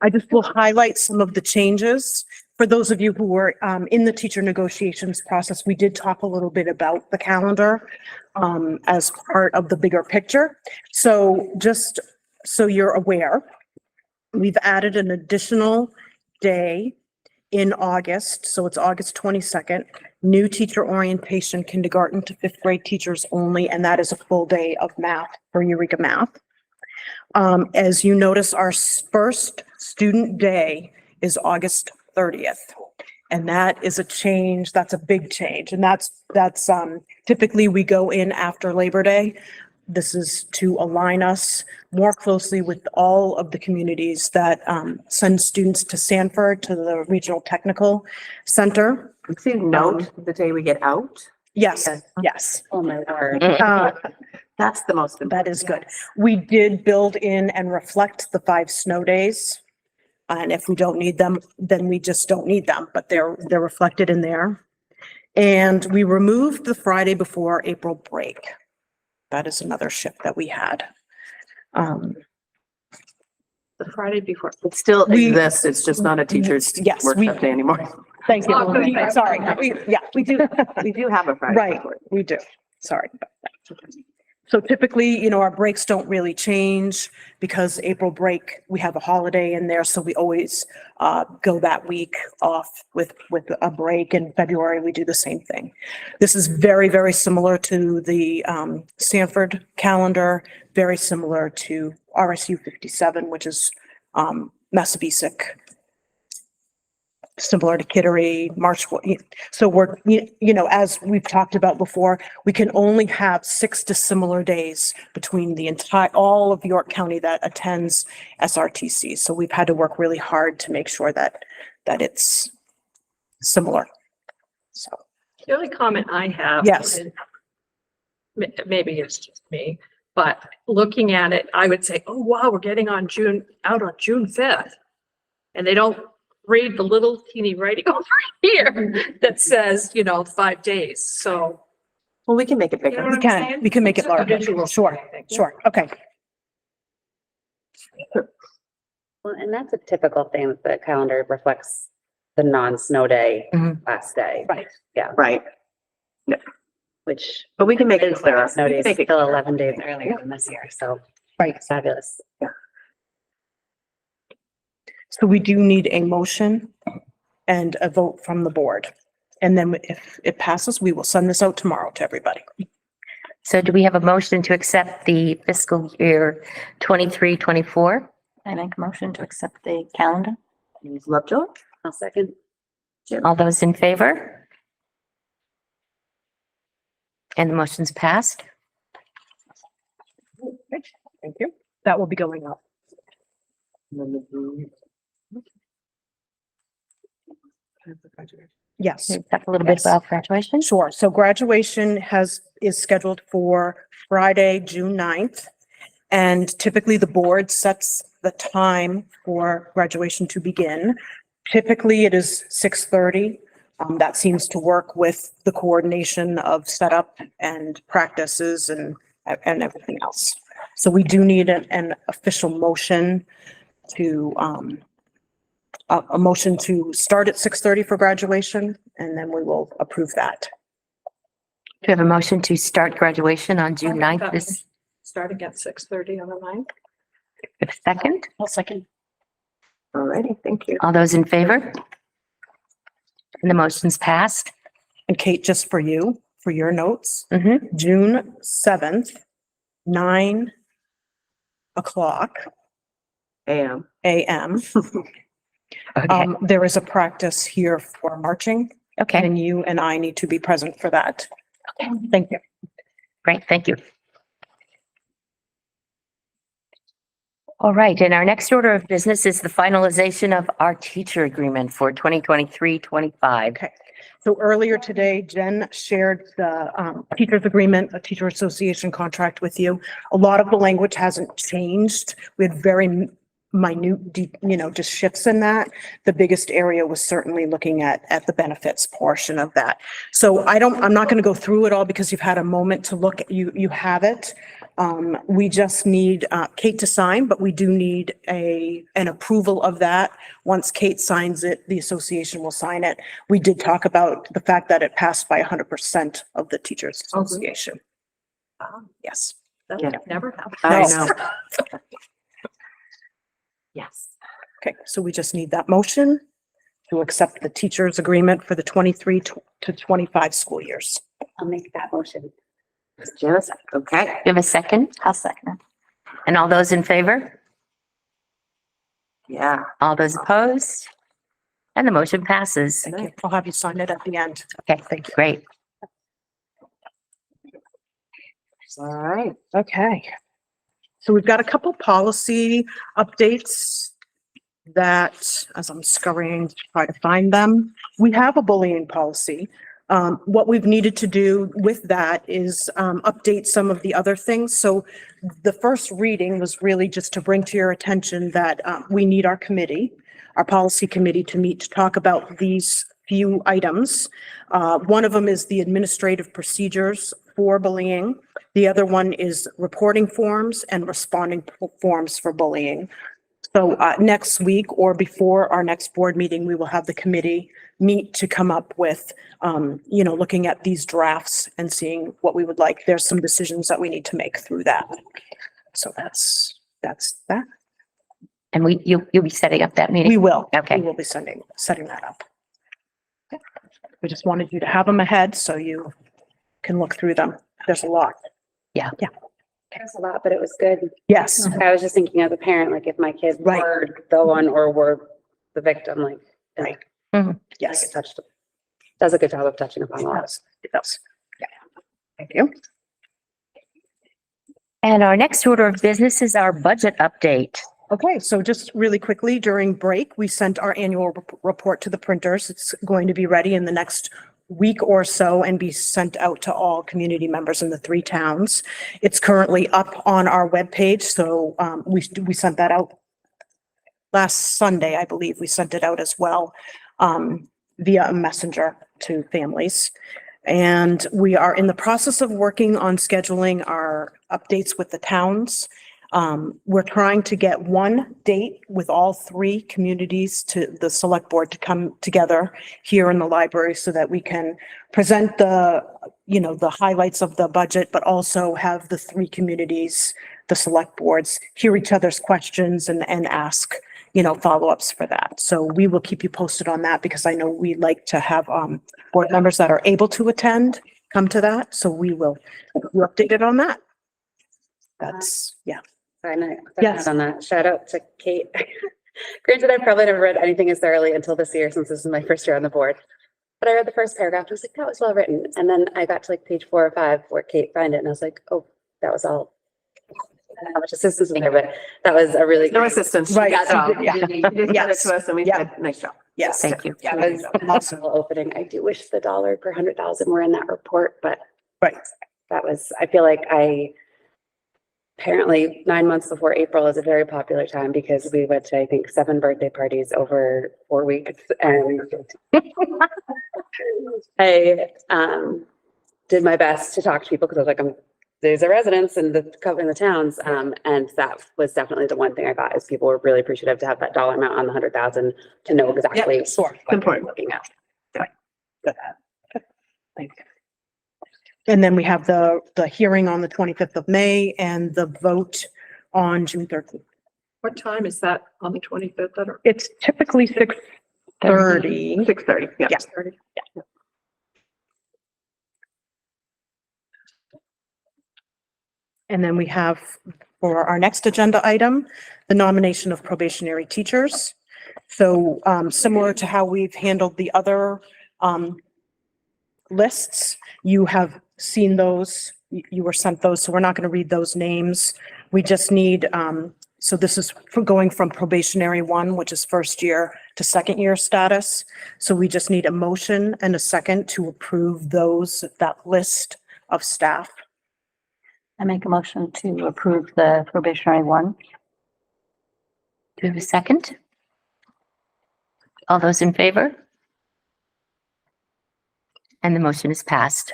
Speaker 4: I just will highlight some of the changes. For those of you who were in the teacher negotiations process, we did talk a little bit about the calendar as part of the bigger picture. So just so you're aware, we've added an additional day in August, so it's August 22nd, new teacher orientation, kindergarten to fifth grade teachers only, and that is a full day of math for Eureka Math. As you notice, our first student day is August 30th. And that is a change, that's a big change, and that's typically we go in after Labor Day. This is to align us more closely with all of the communities that send students to Sanford, to the Regional Technical Center.
Speaker 5: See, note the day we get out.
Speaker 4: Yes, yes.
Speaker 8: Oh, my word.
Speaker 5: That's the most.
Speaker 4: That is good. We did build in and reflect the 5 snow days. And if we don't need them, then we just don't need them, but they're reflected in there. And we removed the Friday before April break. That is another shift that we had.
Speaker 5: The Friday before. It still
Speaker 4: We-
Speaker 5: exists. It's just not a teacher's
Speaker 4: Yes,
Speaker 5: workshop day anymore.
Speaker 4: Thank you.
Speaker 5: Oh, good.
Speaker 4: Sorry. Yeah, we do.
Speaker 5: We do have a Friday.
Speaker 4: Right,
Speaker 5: before.
Speaker 4: we do. Sorry. about that. So typically, you know, our breaks don't really change because April break, we have a holiday in there, so we always go that week off with a break. In February, we do the same thing. This is very, very similar to the Sanford calendar, very similar to RSU 57, which is Massabesic. Similar to Kittery, March. So we're, you know, as we've talked about before, we can only have 6 dissimilar days between the entire, all of York County that attends SRTC. So we've had to work really hard to make sure that it's similar. So,
Speaker 11: The only comment I have.
Speaker 4: Yes.
Speaker 11: and Maybe it's just me, but looking at it, I would say, oh, wow, we're getting out on June 5th. And they don't read the little teeny writing over here that says, 5 days. So.
Speaker 5: Well, we can make it
Speaker 11: You know
Speaker 5: bigger.
Speaker 11: what I'm saying?
Speaker 4: we can make it
Speaker 11: It's a
Speaker 4: larger.
Speaker 11: visual
Speaker 4: Sure,
Speaker 11: thing, I think.
Speaker 4: sure. Okay.
Speaker 8: Well, and that's a typical thing that the calendar reflects the non-snow day
Speaker 1: Mhm.
Speaker 8: last day.
Speaker 4: Right.
Speaker 5: Right.
Speaker 8: Which
Speaker 5: But we can make it
Speaker 8: is
Speaker 5: clearer.
Speaker 8: snow
Speaker 5: We can
Speaker 8: days
Speaker 5: make it
Speaker 8: still
Speaker 5: clearer.
Speaker 8: 11 days earlier than this year. So
Speaker 4: Right.
Speaker 8: it's fabulous.
Speaker 4: So we do need a motion and a vote from the board. And then if it passes, we will send this out tomorrow to everybody.
Speaker 1: So do we have a motion to accept the fiscal year 23-24?
Speaker 2: I make a motion to accept the calendar.
Speaker 5: Ms. Lovejoy?
Speaker 8: I'll second.
Speaker 1: All those in favor? And the motion's passed.
Speaker 4: Thank you. That will be going up. Yes.
Speaker 1: Talk a little bit
Speaker 4: Yes.
Speaker 1: about graduation.
Speaker 4: Sure. So graduation is scheduled for Friday, June 9th. And typically the board sets the time for graduation to begin. Typically it is 6:30. That seems to work with the coordination of setup and practices and everything else. So we do need an official motion to, a motion to start at 6:30 for graduation, and then we will approve that.
Speaker 1: Do you have a motion to start graduation on June 9th? This
Speaker 11: Starting at 6:30 on the 9th.
Speaker 1: second?
Speaker 2: I'll second.
Speaker 5: All righty, thank you.
Speaker 1: All those in favor? And the motion's passed.
Speaker 4: And Kate, just for you, for your notes,
Speaker 1: Mhm.
Speaker 4: June 7th, 9 o'clock
Speaker 5: AM.
Speaker 4: AM.
Speaker 1: Okay,
Speaker 4: There is a practice here for marching,
Speaker 1: okay,
Speaker 4: and you and I need to be present for that. Thank you.
Speaker 1: great, thank you. All right, and our next order of business is the finalization of our teacher agreement for 2023-25.
Speaker 4: So earlier today, Jen shared the teachers agreement, a teacher association contract with you. A lot of the language hasn't changed. We had very just shifts in that. The biggest area was certainly looking at the benefits portion of that. So I'm not going to go through it all because you've had a moment to look, you have it. We just need, Kate to sign, but we do need an approval of that. Once Kate signs it, the association will sign it. We did talk about the fact that it passed by 100% of the teachers association. Yes.
Speaker 11: That
Speaker 5: Yeah.
Speaker 11: never happened.
Speaker 5: I
Speaker 4: No.
Speaker 5: know.
Speaker 11: Yes.
Speaker 4: Okay, so we just need that motion to accept the teachers' agreement for the 23 to 25 school years.
Speaker 8: I'll make that motion.
Speaker 5: Janice, okay.
Speaker 1: You have a second?
Speaker 2: I'll second it.
Speaker 1: And all those in favor?
Speaker 5: Yeah.
Speaker 1: All those opposed? And the motion passes.
Speaker 4: Thank you. I'll have you sign it at the end.
Speaker 1: Okay, thank you. Great.
Speaker 5: All right.
Speaker 4: Okay. So we've got a couple policy updates that, as I'm scurrying to try to find them, we have a bullying policy. What we've needed to do with that is update some of the other things. So the first reading was really just to bring to your attention that we need our committee, our policy committee, to meet to talk about these few items. One of them is the administrative procedures for bullying. The other one is reporting forms and responding forms for bullying. So next week or before our next board meeting, we will have the committee meet to come up with, looking at these drafts and seeing what we would like. There's some decisions that we need to make through that. So that's that.
Speaker 1: And you'll be setting up that meeting?
Speaker 4: We will.
Speaker 1: Okay.
Speaker 4: We will be setting that up. We just wanted you to have them ahead so you can look through them. There's a lot.
Speaker 8: There's a lot, but it was good.
Speaker 4: Yes.
Speaker 8: I was just thinking as a parent, like if my kids
Speaker 4: Right.
Speaker 8: were the one or were the victim, like.
Speaker 4: Right.
Speaker 1: Mhm.
Speaker 4: Yes.
Speaker 8: It touched, does a good job of touching upon all.
Speaker 4: It does. Yeah. Thank you.
Speaker 1: And our next order of business is our budget update.
Speaker 4: Okay, so just really quickly, during break, we sent our annual report to the printers. It's going to be ready in the next week or so and be sent out to all community members in the 3 towns. It's currently up on our webpage, so we sent that out last Sunday, I believe. We sent it out as well via a messenger to families. And we are in the process of working on scheduling our updates with the towns. We're trying to get one date with all 3 communities to the select board to come together here in the library so that we can present the highlights of the budget, but also have the 3 communities, the select boards, hear each other's questions and ask, follow-ups for that. So we will keep you posted on that because I know we like to have, board members that are able to attend, come to that. So we will keep you updated on that. That's, yeah.
Speaker 8: Sorry, no,
Speaker 4: Yes.
Speaker 8: on that. Shout out to Kate. Granted, I've probably never read anything as thoroughly until this year, since this is my first year on the board. But I read the first paragraph. I was like, that was well written. And then I got to like page 4 or 5 where Kate found it, and I was like, oh, that was all. I don't know how much assistance was there, but that was a really.
Speaker 5: No
Speaker 8: great-
Speaker 5: assistance.
Speaker 4: Right.
Speaker 5: That's all.
Speaker 4: Yeah.
Speaker 5: You just sent it
Speaker 4: Yes.
Speaker 5: to us and we
Speaker 4: Yeah.
Speaker 5: said, nice job.
Speaker 4: Yes.
Speaker 1: Thank you.
Speaker 8: That was a possible opening. I do wish the $1 per 100,000 were in that report, but.
Speaker 4: Right.
Speaker 8: That was, I feel like apparently 9 months before April is a very popular time because we went to, I think, 7 birthday parties over 4 weeks, and I did my best to talk to people because I was like, there's a residents in the towns, and that was definitely the one thing I got is people were really appreciative to have that dollar amount on the 100,000 to know exactly
Speaker 4: Yeah, sure.
Speaker 8: what they're looking at.
Speaker 4: Good. Thank you. And then we have the hearing on the 25th of May and the vote on June 13th.
Speaker 11: What time is that on the 25th? I don't.
Speaker 4: It's typically 6:30.
Speaker 5: 6:30, yeah.
Speaker 4: Yeah.
Speaker 11: 6:30.
Speaker 4: And then we have for our next agenda item, the nomination of probationary teachers. So similar to how we've handled the other lists, you have seen those, you were sent those, so we're not going to read those names. We just need, so this is for going from probationary 1, which is first year, to second year status. So we just need a motion and a second to approve that list of staff.
Speaker 2: I make a motion to approve the probationary 1.
Speaker 1: Do we have a second? All those in favor? And the motion is passed.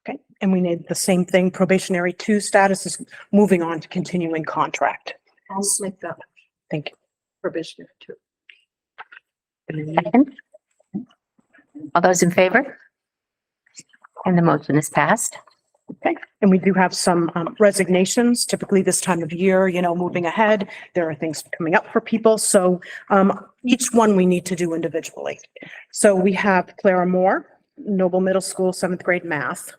Speaker 4: Okay, and we need the same thing, probationary 2 status is moving on to continuing contract.
Speaker 11: I'll make that
Speaker 4: Thank you.
Speaker 11: provisionary too.
Speaker 1: Second. All those in favor? And the motion is passed.
Speaker 4: Okay, and we do have some resignations, typically this time of year, moving ahead. There are things coming up for people, so each one we need to do individually. So we have Clara Moore, Noble Middle School, 7th grade math.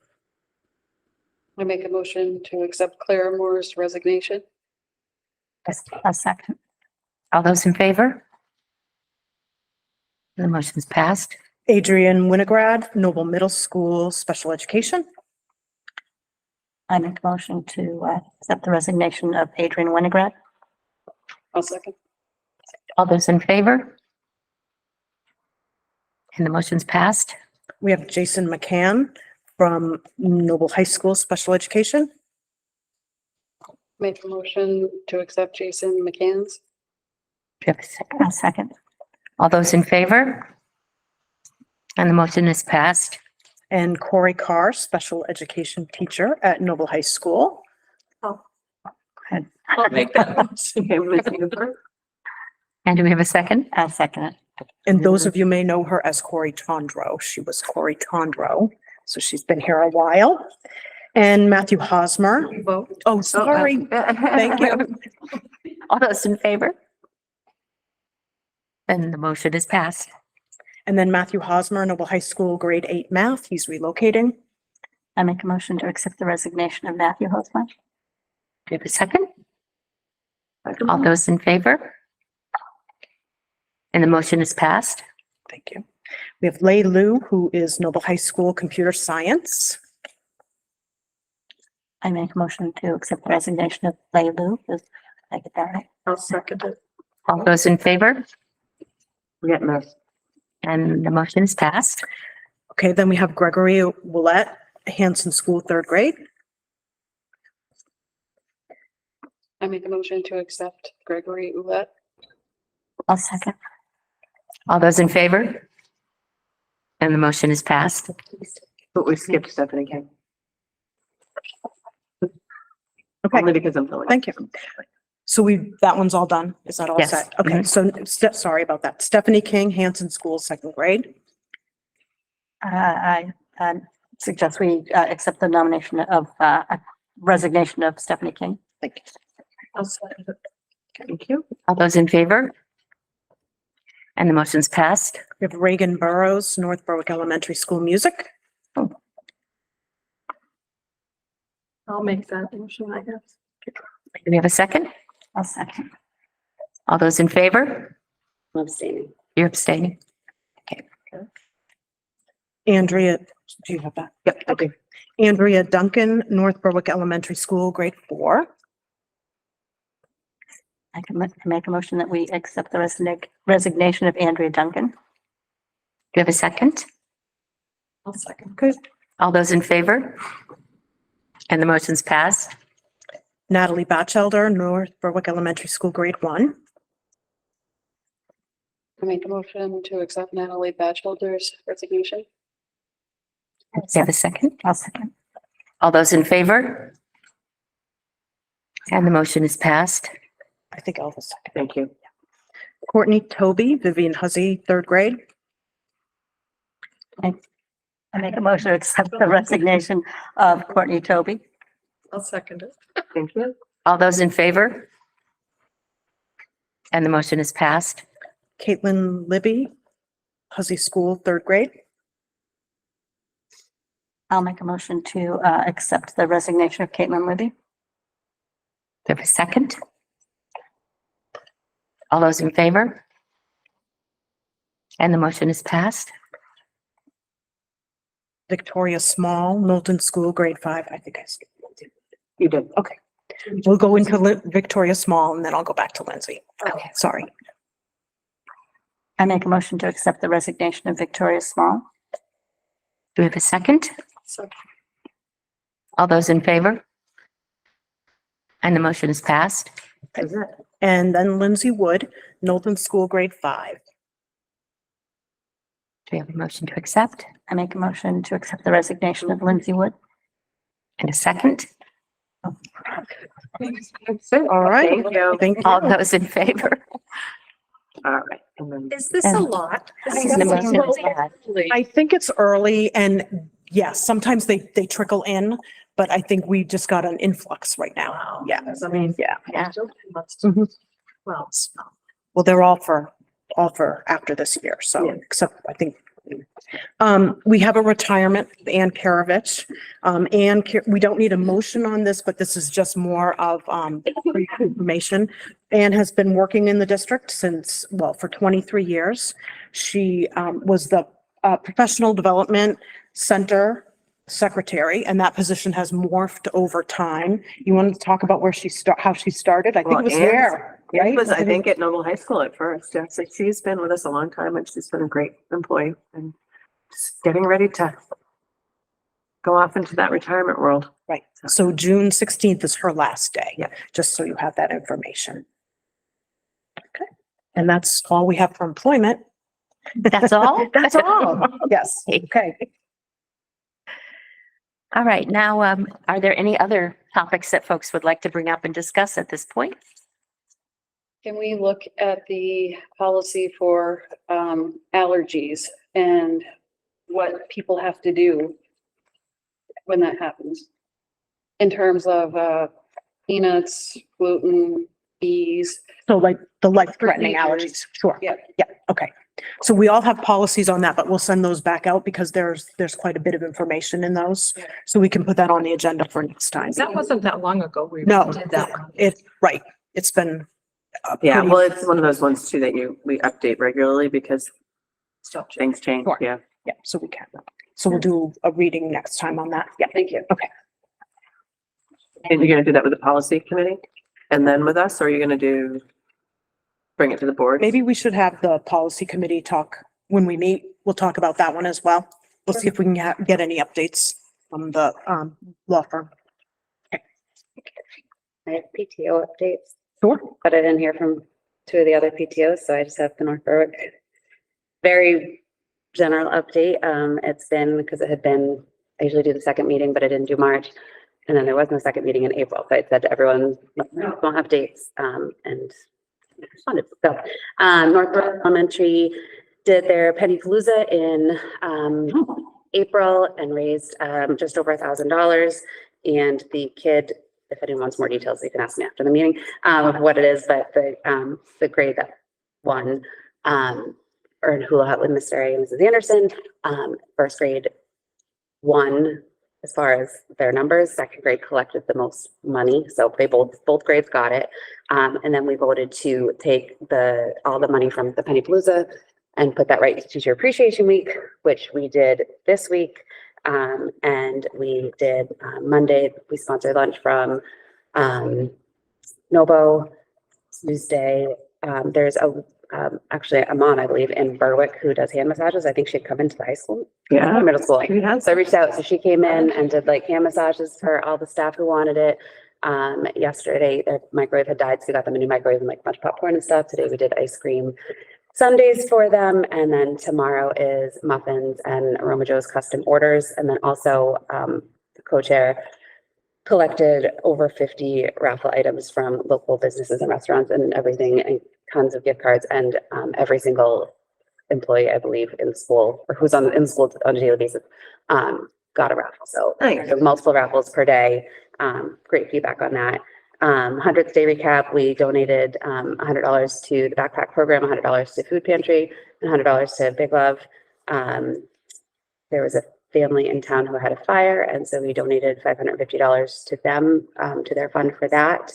Speaker 12: I make a motion to accept Clara Moore's resignation.
Speaker 2: A second.
Speaker 1: All those in favor? The motion is passed.
Speaker 4: Adrian Winograd, Noble Middle School, special education.
Speaker 2: I make a motion to accept the resignation of Adrian Winograd.
Speaker 12: I'll second.
Speaker 1: All those in favor? And the motion's passed.
Speaker 4: We have Jason McCann from Noble High School, special education.
Speaker 12: Make a motion to accept Jason McCann's.
Speaker 1: Do you have a second?
Speaker 2: A second.
Speaker 1: All those in favor? And the motion is passed.
Speaker 4: And Corey Carr, special education teacher at Noble High School.
Speaker 11: I'll make that motion.
Speaker 1: And do we have a second?
Speaker 2: A second.
Speaker 4: And those of you may know her as Corey Tondro. She was Corey Tondro, so she's been here a while. And Matthew Hosmer.
Speaker 11: Vote.
Speaker 4: Oh, sorry. Thank you.
Speaker 1: All those in favor? And the motion is passed.
Speaker 4: And then Matthew Hosmer, Noble High School, grade 8 math. He's relocating.
Speaker 2: I make a motion to accept the resignation of Matthew Hosmer.
Speaker 1: Do you have a second? All those in favor? And the motion is passed.
Speaker 4: Thank you. We have Lei Lu, who is Noble High School computer science.
Speaker 2: I make a motion to accept the resignation of Lei Lu. Did I get that right?
Speaker 11: I'll second it.
Speaker 1: All those in favor? And the motion is passed.
Speaker 4: Okay, then we have Gregory Willett, Hanson School, 3rd grade.
Speaker 12: I make a motion to accept Gregory Ouellette.
Speaker 2: I'll second.
Speaker 1: All those in favor? And the motion is passed.
Speaker 5: But we skipped Stephanie King.
Speaker 4: Okay,
Speaker 5: Only because I'm filling.
Speaker 4: thank you. So that one's all done. Is that all
Speaker 1: Yes.
Speaker 4: set? Okay, so sorry about that. Stephanie King, Hanson School, 2nd grade.
Speaker 2: I suggest we accept the nomination of resignation of Stephanie King.
Speaker 4: Thank you.
Speaker 11: I'll second it.
Speaker 1: Thank you. All those in favor? And the motion's passed.
Speaker 4: We have Reagan Burrows, North Berwick Elementary School music.
Speaker 11: I'll make that motion, I guess.
Speaker 1: Do we have a second?
Speaker 2: I'll second.
Speaker 1: All those in favor?
Speaker 8: I'm abstaining.
Speaker 1: You're abstaining.
Speaker 4: Andrea, do you have that?
Speaker 1: Yep. Okay.
Speaker 4: Andrea Duncan, North Berwick Elementary School, grade 4.
Speaker 2: I can make a motion that we accept the resignation of Andrea Duncan.
Speaker 1: Do you have a second?
Speaker 11: I'll second.
Speaker 4: Good.
Speaker 1: All those in favor? And the motion's passed.
Speaker 4: Natalie Batchelder, North Berwick Elementary School, grade 1.
Speaker 12: I make a motion to accept Natalie Batchelder's resignation.
Speaker 1: Do you have a second?
Speaker 2: I'll second.
Speaker 1: All those in favor? And the motion is passed.
Speaker 4: I think I'll have a second.
Speaker 1: Thank you.
Speaker 4: Courtney Toby, Vivian Huzzy, 3rd grade.
Speaker 2: I make a motion to accept the resignation of Courtney Toby.
Speaker 11: I'll second it.
Speaker 1: Thank you. All those in favor? And the motion is passed.
Speaker 4: Caitlin Libby, Huzzy School, 3rd grade.
Speaker 2: I'll make a motion to accept the resignation of Caitlin Libby.
Speaker 1: Do you have a second? All those in favor? And the motion is passed.
Speaker 4: Victoria Small, Knowlton School, grade 5. I think I skipped.
Speaker 1: You did.
Speaker 4: Okay. We'll go into Victoria Small and then I'll go back to Lindsay.
Speaker 1: Okay.
Speaker 4: Sorry.
Speaker 2: I make a motion to accept the resignation of Victoria Small.
Speaker 1: Do we have a second?
Speaker 11: Second.
Speaker 1: All those in favor? And the motion is passed. Is it?
Speaker 4: And then Lindsay Wood, Knowlton School, grade 5.
Speaker 1: Do we have a motion to accept?
Speaker 2: I make a motion to accept the resignation of Lindsay Wood.
Speaker 1: And a second?
Speaker 4: All right. Thank you.
Speaker 1: All those in favor?
Speaker 5: All right. And then
Speaker 11: Is this
Speaker 1: a
Speaker 11: lot?
Speaker 1: The motion is passed.
Speaker 4: I think it's early and yes, sometimes they trickle in, but I think we just got an influx right now. Yeah.
Speaker 11: I mean,
Speaker 4: Yeah.
Speaker 1: Yeah.
Speaker 4: Mhm.
Speaker 11: Well, it's not.
Speaker 4: Well, they're all for after this year. So, except I think, we have a retirement, Ann Karavich. We don't need a motion on this, but this is just more of, information. Ann has been working in the district since, well, for 23 years. She, was the, Professional Development Center Secretary, and that position has morphed over time. You want to talk about where how she started? I think it was
Speaker 5: Well,
Speaker 4: there, right?
Speaker 5: It was, I think, at Noble High School at first. Yeah, so she's been with us a long time and she's been a great employee and just getting ready to go off into that retirement world.
Speaker 4: Right. So June 16th is her last day.
Speaker 5: Yeah.
Speaker 4: Just so you have that information. Okay. And that's all we have for employment.
Speaker 1: That's all?
Speaker 4: That's all. Yes. Okay.
Speaker 1: All right, now, are there any other topics that folks would like to bring up and discuss at this point?
Speaker 12: Can we look at the policy for allergies and what people have to do when that happens? In terms of peanuts, gluten, bees.
Speaker 4: So like the life-threatening
Speaker 12: Procedures.
Speaker 4: allergies. Sure.
Speaker 12: Yeah.
Speaker 4: Yeah. Okay. So we all have policies on that, but we'll send those back out because there's quite a bit of information in those. So we can put that on the agenda for next time.
Speaker 11: That wasn't that long ago. We
Speaker 4: No,
Speaker 11: did that one.
Speaker 4: right. It's been.
Speaker 5: Yeah,
Speaker 4: pretty-
Speaker 5: well, it's one of those ones too that we update regularly because things change.
Speaker 4: Sure.
Speaker 5: Yeah.
Speaker 4: Yeah, so we can. So we'll do a reading next time on that. Yeah.
Speaker 12: Thank you.
Speaker 5: And you're gonna do that with the policy committee and then with us, or are you gonna bring it to the board?
Speaker 4: Maybe we should have the policy committee talk when we meet. We'll talk about that one as well. We'll see if we can get any updates from the law firm.
Speaker 8: I have PTO updates,
Speaker 4: Sure.
Speaker 8: but I didn't hear from two of the other PTOs, so I just have the North Berwick. Very general update. It's been, because it had been, I usually do the second meeting, but I didn't do March. And then there was no second meeting in April. So I said to everyone, don't have dates, and I responded. So, North Berwick Elementary did their Penny Palooza in, April and raised, just over $1,000. And the kid, if anyone wants more details, you can ask me after the meeting, of what it is, but the grade that won, earned hula hut with Mr. A and Mrs. Anderson. First grade won as far as their numbers. Second grade collected the most money, so they both grades got it. And then we voted to take all the money from the Penny Palooza and put that right to Teacher Appreciation Week, which we did this week. And we did Monday, we sponsored lunch from Nobo. Tuesday, there's actually Amon, I believe, in Berwick, who does hand massages. I think she'd come into the high school.
Speaker 5: Yeah.
Speaker 8: Middle school.
Speaker 5: She has.
Speaker 8: So I reached out. So she came in and did like hand massages for all the staff who wanted it. Yesterday, their microwave had died, so we got them a new microwave and like much popcorn and stuff. Today we did ice cream sundaes for them. And then tomorrow is muffins and Aroma Joe's custom orders. And then also the co-chair collected over 50 raffle items from local businesses and restaurants and everything, and tons of gift cards. And every single employee, I believe, in school or who's in school on a daily basis got a raffle. So
Speaker 5: Nice.
Speaker 8: there's multiple raffles per day. Great feedback on that. 100th day recap, we donated $100 to the backpack program, $100 to food pantry, and $100 to Big Love. There was a family in town who had a fire, and so we donated $550 to them, to their fund for that.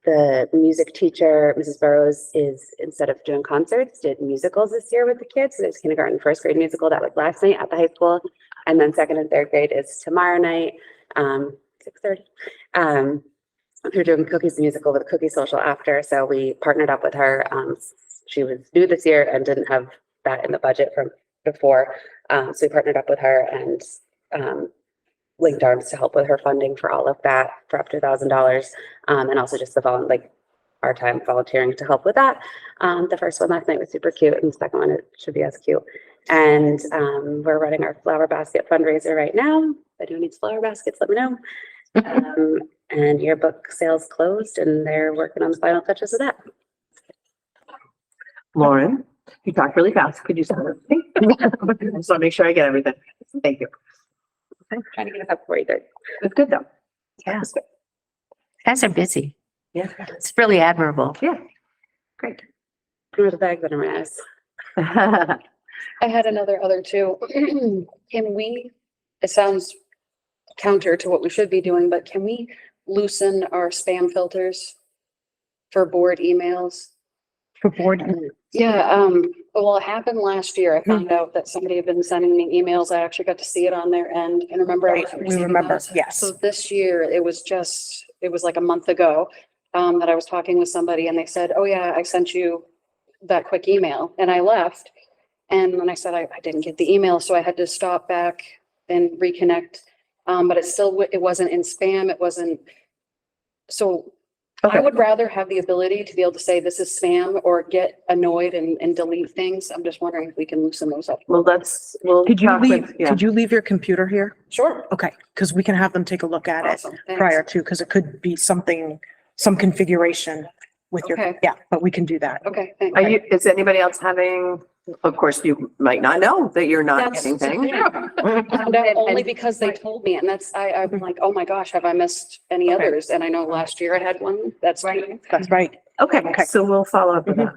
Speaker 8: The music teacher, Mrs. Burrows, instead of doing concerts, did musicals this year with the kids. So there's kindergarten, first grade musical that was last night at the high school. And then second and third grade is tomorrow night, 6:30. They're doing Cookies musical with Cookie Social after. So we partnered up with her. She was new this year and didn't have that in the budget from before. So we partnered up with her and linked arms to help with her funding for all of that for up to $1,000. And also just the like our time volunteering to help with that. The first one last night was super cute, and the second one, it should be as cute. And we're running our flower basket fundraiser right now. If anyone needs flower baskets, let me know. And yearbook sales closed, and they're working on the final touches of that.
Speaker 5: Lauren, you talked really fast. Could you say everything? I just want to make sure I get everything. Thank you.
Speaker 8: Trying to get it up for you.
Speaker 5: It's good though.
Speaker 1: Yeah. Guys are busy.
Speaker 5: Yeah.
Speaker 1: It's really admirable.
Speaker 5: Yeah. Great.
Speaker 8: Through the bags that are my eyes.
Speaker 12: I had other two. Can we, it sounds counter to what we should be doing, but can we loosen our spam filters for board emails?
Speaker 4: For board,
Speaker 12: Yeah, well, it happened last year. I found out that somebody had been sending me emails. I actually got to see it on their end and remember. I was
Speaker 4: right, we
Speaker 12: receiving
Speaker 4: remember,
Speaker 12: those.
Speaker 4: yes.
Speaker 12: So this year, it was like a month ago, that I was talking with somebody and they said, oh yeah, I sent you that quick email, and I left. And then I said, I didn't get the email, so I had to stop back and reconnect. But it wasn't in spam. It wasn't. So I would rather have the ability to be able to say this is spam or get annoyed and delete things. I'm just wondering if we can loosen those up.
Speaker 5: Well, we'll.
Speaker 4: Could you
Speaker 5: talk with-
Speaker 4: leave,
Speaker 5: yeah.
Speaker 4: could you leave your computer here?
Speaker 12: Sure.
Speaker 4: Okay, because we can have them take a look at it
Speaker 12: Awesome. Thanks.
Speaker 4: prior to, because it could be something, some configuration with your,
Speaker 12: Okay.
Speaker 4: yeah, but we can do that.
Speaker 12: Okay, thanks.
Speaker 5: Is anybody else having, of course, you might not know that you're not
Speaker 12: That's-
Speaker 5: getting things.
Speaker 12: Found out only because they told me, and I'm like, oh my gosh, have I missed any
Speaker 5: Okay.
Speaker 12: others? And I know last year I had one. That's right.
Speaker 4: That's right.
Speaker 5: Okay,
Speaker 4: Okay.
Speaker 5: so we'll follow up with that.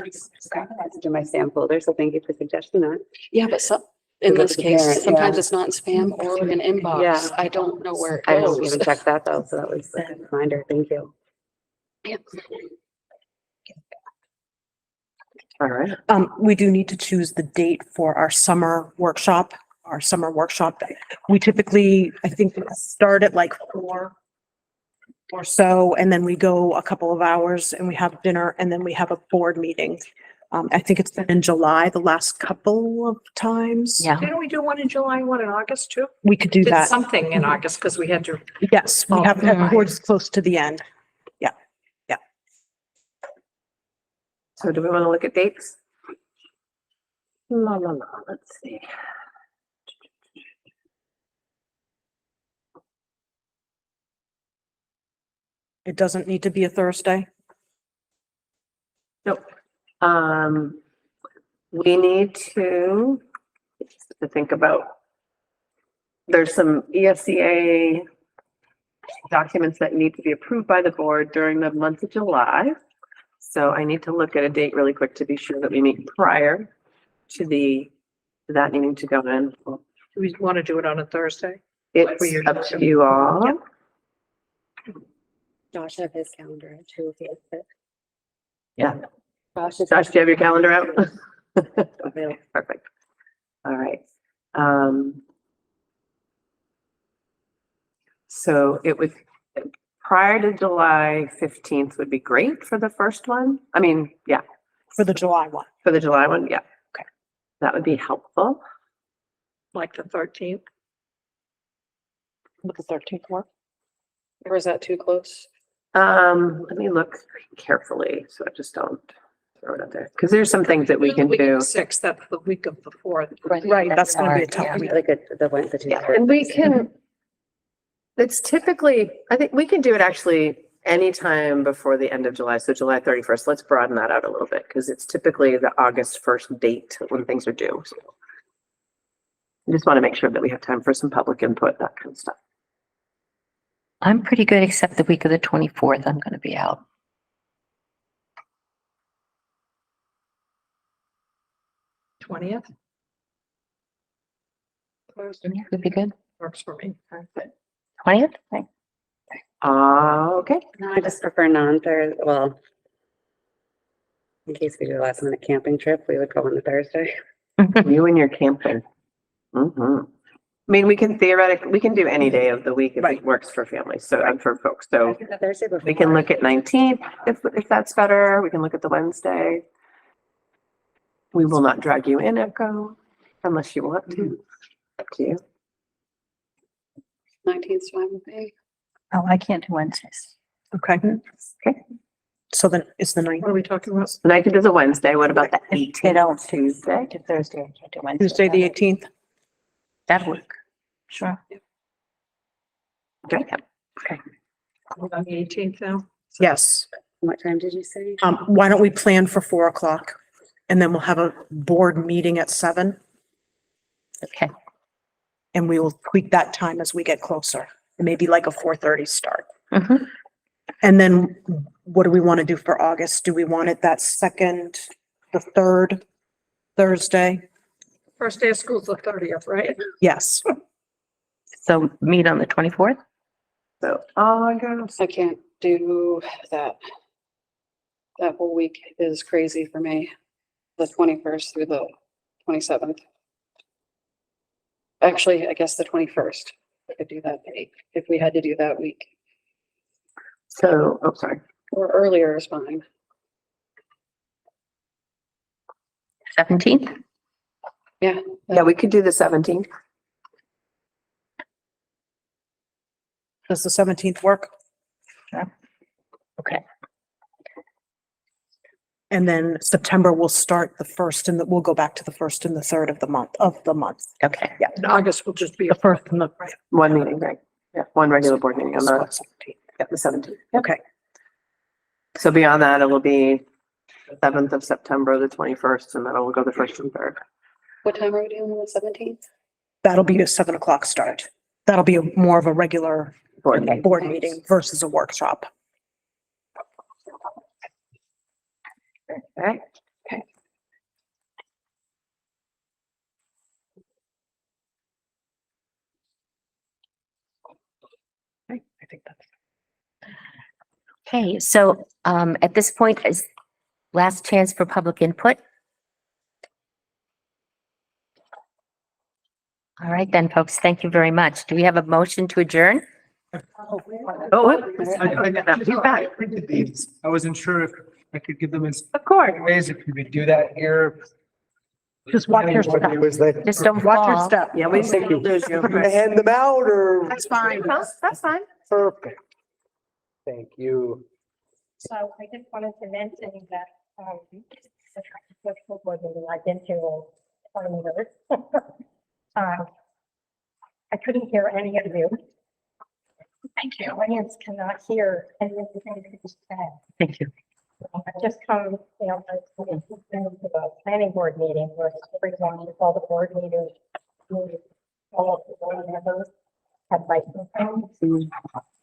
Speaker 8: It's in my spam folder, so thank you for suggesting that.
Speaker 12: Yeah, but in
Speaker 8: Because
Speaker 12: this
Speaker 8: it's
Speaker 12: case,
Speaker 8: apparent,
Speaker 12: sometimes
Speaker 8: yeah.
Speaker 12: it's not in spam or an inbox.
Speaker 8: Yeah.
Speaker 12: I don't know where it
Speaker 8: I don't
Speaker 12: goes.
Speaker 8: even check that though, so that was a good reminder. Thank you.
Speaker 5: All right.
Speaker 4: We do need to choose the date for our summer workshop. We typically, I think, start at like 4 or so, and then we go a couple of hours and we have dinner, and then we have a board meeting. I think it's been in July the last couple of times.
Speaker 1: Yeah.
Speaker 11: Didn't we do one in July, one in August too?
Speaker 4: We could do
Speaker 11: Did
Speaker 4: that.
Speaker 11: something in August because we had to.
Speaker 4: Yes, we have
Speaker 1: Mhm.
Speaker 4: towards close to the end.
Speaker 5: So do we want to look at dates? Let's see.
Speaker 4: It doesn't need to be a Thursday.
Speaker 5: Nope. We need to think about, there's some ESCA documents that need to be approved by the board during the month of July. So I need to look at a date really quick to be sure that we meet prior to that needing to go in.
Speaker 11: Do we want to do it on a Thursday?
Speaker 5: It's up to you all.
Speaker 8: Josh have his calendar out too, if he has it.
Speaker 5: Yeah.
Speaker 8: Josh is.
Speaker 5: Josh, do you have your calendar out? Perfect. All right. So it would, prior to July 15th would be great for the first one. I mean, yeah,
Speaker 4: For the July one.
Speaker 5: for the July one, yeah.
Speaker 4: Okay.
Speaker 5: That would be helpful.
Speaker 11: Like the 13th?
Speaker 4: Would the 13th work?
Speaker 12: Or is that too close?
Speaker 5: Let me look carefully, so I just don't throw it out there. Because there's some things that we can
Speaker 11: Week of
Speaker 5: do.
Speaker 11: the 6th, that's the week of the 4th.
Speaker 4: Right, that's gonna be a
Speaker 1: hard,
Speaker 4: tough
Speaker 1: yeah.
Speaker 4: week.
Speaker 8: Really good, the two.
Speaker 5: Yeah, and we can, it's typically, I think we can do it actually anytime before the end of July, so July 31st. Let's broaden that out a little bit, because it's typically the August 1st date when things are due. So I just want to make sure that we have time for some public input, that kind of stuff.
Speaker 1: I'm pretty good, except the week of the 24th, I'm going to be out.
Speaker 11: 20th
Speaker 1: Would be good.
Speaker 11: works for me.
Speaker 1: 20th?
Speaker 5: Okay.
Speaker 8: No, I just prefer non-Thursday, well. In case we do a last minute camping trip, we would go on the Thursday.
Speaker 5: You and your camping. I mean, we can theoretically, we can do any day of the week if it works for families, so, and for folks, so
Speaker 8: The Thursday before.
Speaker 5: we can look at 19th if that's better. We can look at the Wednesday. We will not drag you in, Echo, unless you want to. Up to you.
Speaker 12: 19th fine with me.
Speaker 2: Oh, I can't do Wednesdays.
Speaker 4: Okay.
Speaker 1: Okay.
Speaker 4: So then it's the ninth,
Speaker 11: What are we talking about?
Speaker 5: The 19th is a Wednesday. What about the
Speaker 2: They
Speaker 5: 18th?
Speaker 2: don't
Speaker 5: Tuesday?
Speaker 2: to Thursday, I can't do Wednesday.
Speaker 4: Tuesday, the 18th.
Speaker 1: That'll work.
Speaker 2: Sure.
Speaker 5: Okay.
Speaker 11: On the 18th now?
Speaker 4: Yes.
Speaker 8: What time did you say?
Speaker 4: Why don't we plan for 4 o'clock? And then we'll have a board meeting at 7
Speaker 1: Okay.
Speaker 4: and we will tweak that time as we get closer. Maybe like a 4:30 start.
Speaker 1: Mhm.
Speaker 4: And then what do we want to do for August? Do we want it that second, the third Thursday?
Speaker 11: First day of school is the 30th, right?
Speaker 4: Yes.
Speaker 1: So meet on the 24th?
Speaker 5: So August.
Speaker 12: I can't do that. That whole week is crazy for me, the 21st through the 27th. Actually, I guess the 21st, I could do that day, if we had to do that week,
Speaker 5: So, oh, sorry.
Speaker 12: or earlier is fine.
Speaker 1: 17th?
Speaker 12: Yeah,
Speaker 5: Yeah, we could do the 17th.
Speaker 4: Does the 17th work?
Speaker 1: Okay.
Speaker 4: And then September will start the first and we'll go back to the first and the third of the month,
Speaker 1: Okay.
Speaker 4: Yeah.
Speaker 11: And August will just be.
Speaker 4: The first and the.
Speaker 5: One meeting, right? Yeah, one regular board meeting on the,
Speaker 4: 17th.
Speaker 5: yeah, the 17th.
Speaker 4: Okay.
Speaker 5: So beyond that, it will be the 7th of September, the 21st, and then it will go the 1st and 3rd.
Speaker 12: what time are we doing on the 17th?
Speaker 4: That'll be a 7 o'clock start. That'll be more of a regular
Speaker 5: Board meeting.
Speaker 4: board meeting versus a workshop.
Speaker 5: Right?
Speaker 4: I think that's.
Speaker 1: Okay, so at this point is last chance for public input. All right then, folks, thank you very much. Do we have a motion to adjourn?
Speaker 5: Oh, I got that. He's back.
Speaker 3: I wasn't sure if I could give them as
Speaker 5: Of course.
Speaker 3: ways, if you could do that here.
Speaker 4: Just watch your step.
Speaker 1: Just don't
Speaker 4: Watch your
Speaker 1: fall.
Speaker 4: step.
Speaker 5: Yeah, we
Speaker 3: Thank you.
Speaker 5: lose you.
Speaker 3: Hand them out or?
Speaker 4: That's fine.
Speaker 5: That's fine.
Speaker 3: Perfect. Thank you.
Speaker 6: So I just wanted to mention that, the school board meeting I've been to, I couldn't hear any of you. Thank you. Audience cannot hear any of the things that you said.
Speaker 1: Thank you.
Speaker 6: I just come, to the planning board meeting where everyone, all the board leaders, all of the board members had microphones.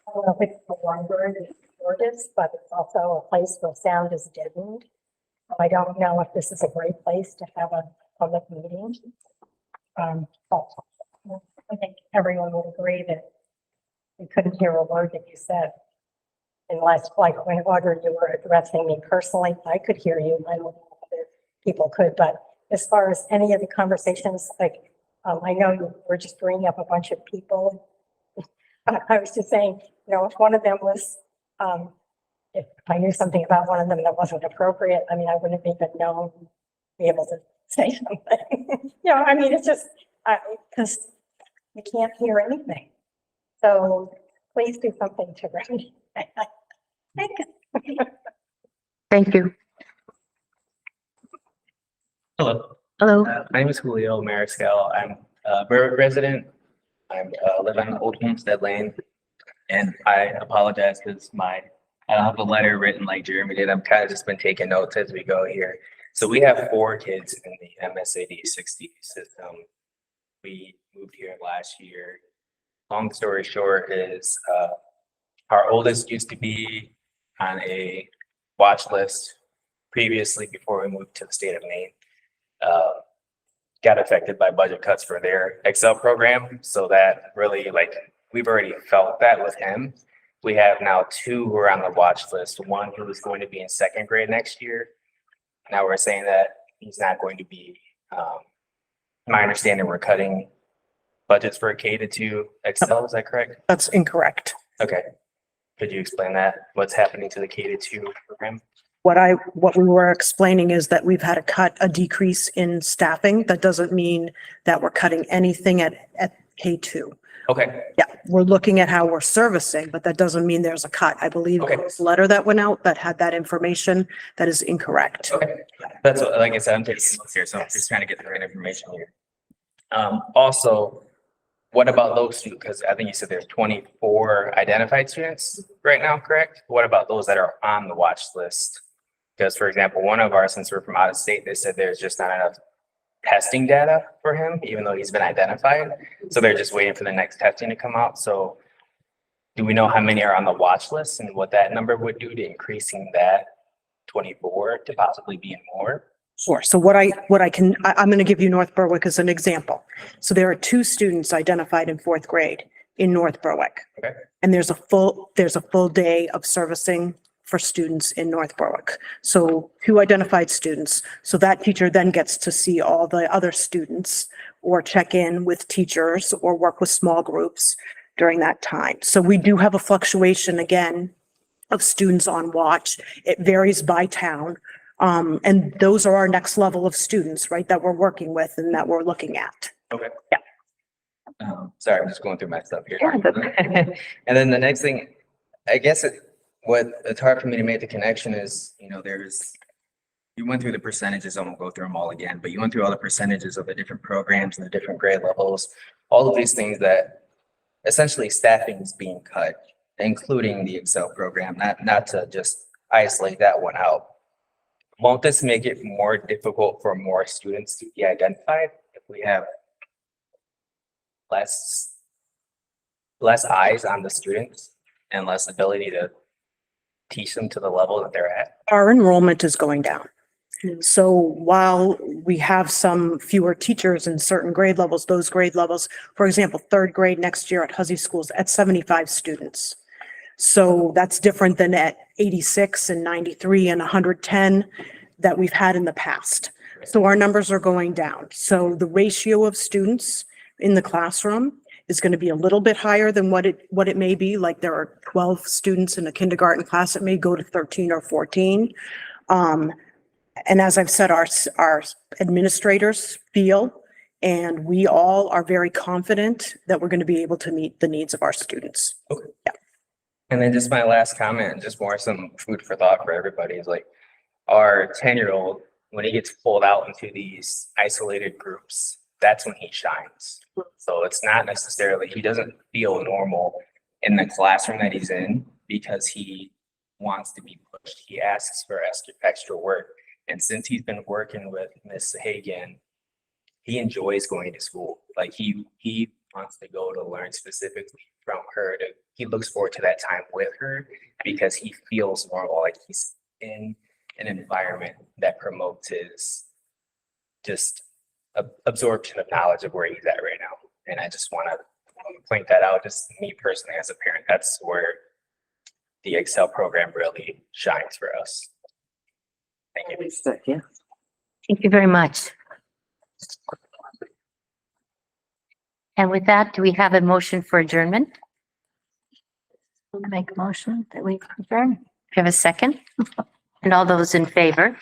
Speaker 6: I don't know if it's the library that's gorgeous, but it's also a place where sound is deadened. I don't know if this is a great place to have a public meeting. But I think everyone would agree that we couldn't hear a word that you said. Unless, like, when Audrey, you were addressing me personally, I could hear you. I don't know if other people could, but as far as any of the conversations, like, I know you were just bringing up a bunch of people. I was just saying, if one of them was, if I knew something about one of them that wasn't appropriate, I mean, I wouldn't have even known, be able to say something. I mean, it's just, because you can't hear anything. So please do something to remedy.
Speaker 1: Thank you.
Speaker 13: Hello,
Speaker 1: Hello.
Speaker 13: my name is Julio Mariscal. I'm a Berwick resident. I live on Old Homestead Lane. And I apologize because I don't have the letter written like Jeremy did. I've kind of just been taking notes as we go here. So we have 4 kids in the MSAD 60 system. We moved here last year. Long story short is our oldest used to be on a watch list previously before we moved to the state of Maine. Got affected by budget cuts for their Excel program. So that really, we've already felt that with him. We have now 2 who are on the watch list. One who is going to be in 2nd grade next year. Now we're saying that he's not going to be, my understanding, we're cutting budgets for a K-2 Excel, is that correct?
Speaker 4: That's incorrect.
Speaker 13: Okay. Could you explain that? What's happening to the K-2 program?
Speaker 4: What we were explaining is that we've had a decrease in staffing. That doesn't mean that we're cutting anything at K2.
Speaker 13: Okay,
Speaker 4: Yeah, we're looking at how we're servicing, but that doesn't mean there's a cut. I believe
Speaker 13: Okay.
Speaker 4: this letter that went out that had that information that is incorrect.
Speaker 13: okay. That's what, like I said, I'm taking notes here, so I'm just trying to get the right information here. Also, what about those students? Because I think you said there's 24 identified students right now, correct? What about those that are on the watch list? Because for example, one of ours, since we're from out of state, they said there's just not enough testing data for him, even though he's been identified. So they're just waiting for the next testing to come out. So do we know how many are on the watch list and what that number would do to increasing that 24 to possibly being more?
Speaker 4: Sure. So I'm going to give you North Berwick as an example. So there are 2 students identified in 4th grade in North Berwick.
Speaker 13: Okay.
Speaker 4: And there's a full day of servicing for students in North Berwick. So 2 identified students. So that teacher then gets to see all the other students or check in with teachers or work with small groups during that time. So we do have a fluctuation again of students on watch. It varies by town. And those are our next level of students, right, that we're working with and that we're looking at.
Speaker 13: Okay.
Speaker 4: Yeah.
Speaker 13: Sorry, I'm just going through my stuff here.
Speaker 1: Yeah, that's-
Speaker 13: And then the next thing, I guess it's hard for me to make the connection is, you went through the percentages, I won't go through them all again, but you went through all the percentages of the different programs and the different grade levels, all of these things that essentially staffing is being cut, including the Excel program, not to just isolate that one out. Won't this make it more difficult for more students to be identified if we have less eyes on the students and less ability to teach them to the level that they're at?
Speaker 4: Our enrollment is going down. So while we have some fewer teachers in certain grade levels, those grade levels, for example, 3rd grade next year at Huzzy Schools at 75 students. So that's different than at 86 and 93 and 110 that we've had in the past. So our numbers are going down. So the ratio of students in the classroom is going to be a little bit higher than what it may be. Like there are 12 students in a kindergarten class, it may go to 13 or 14. And as I've said, our administrators feel, and we all are very confident that we're going to be able to meet the needs of our students.
Speaker 13: Okay. Yeah. And then just my last comment, just more some food for thought for everybody is like our 10-year-old, when he gets pulled out into these isolated groups, that's when he shines. So it's not necessarily, he doesn't feel normal in the classroom that he's in because he wants to be pushed. He asks for extra work. And since he's been working with Miss Hagan, he enjoys going to school. Like he wants to go to learn specifically from her. He looks forward to that time with her because he feels normal, like he's in an environment that promotes his just absorption of knowledge of where he's at right now. And I just want to point that out, just me personally as a parent, that's where the Excel program really shines for us. Thank you.
Speaker 1: Thank you very much. And with that, do we have a motion for adjournment?
Speaker 2: Make a motion that we adjourn.
Speaker 1: Do you have a second? And all those in favor?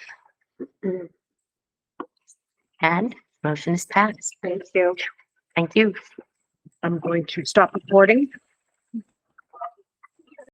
Speaker 1: And motion is passed.
Speaker 2: Thank you.
Speaker 1: Thank you.
Speaker 4: I'm going to stop recording.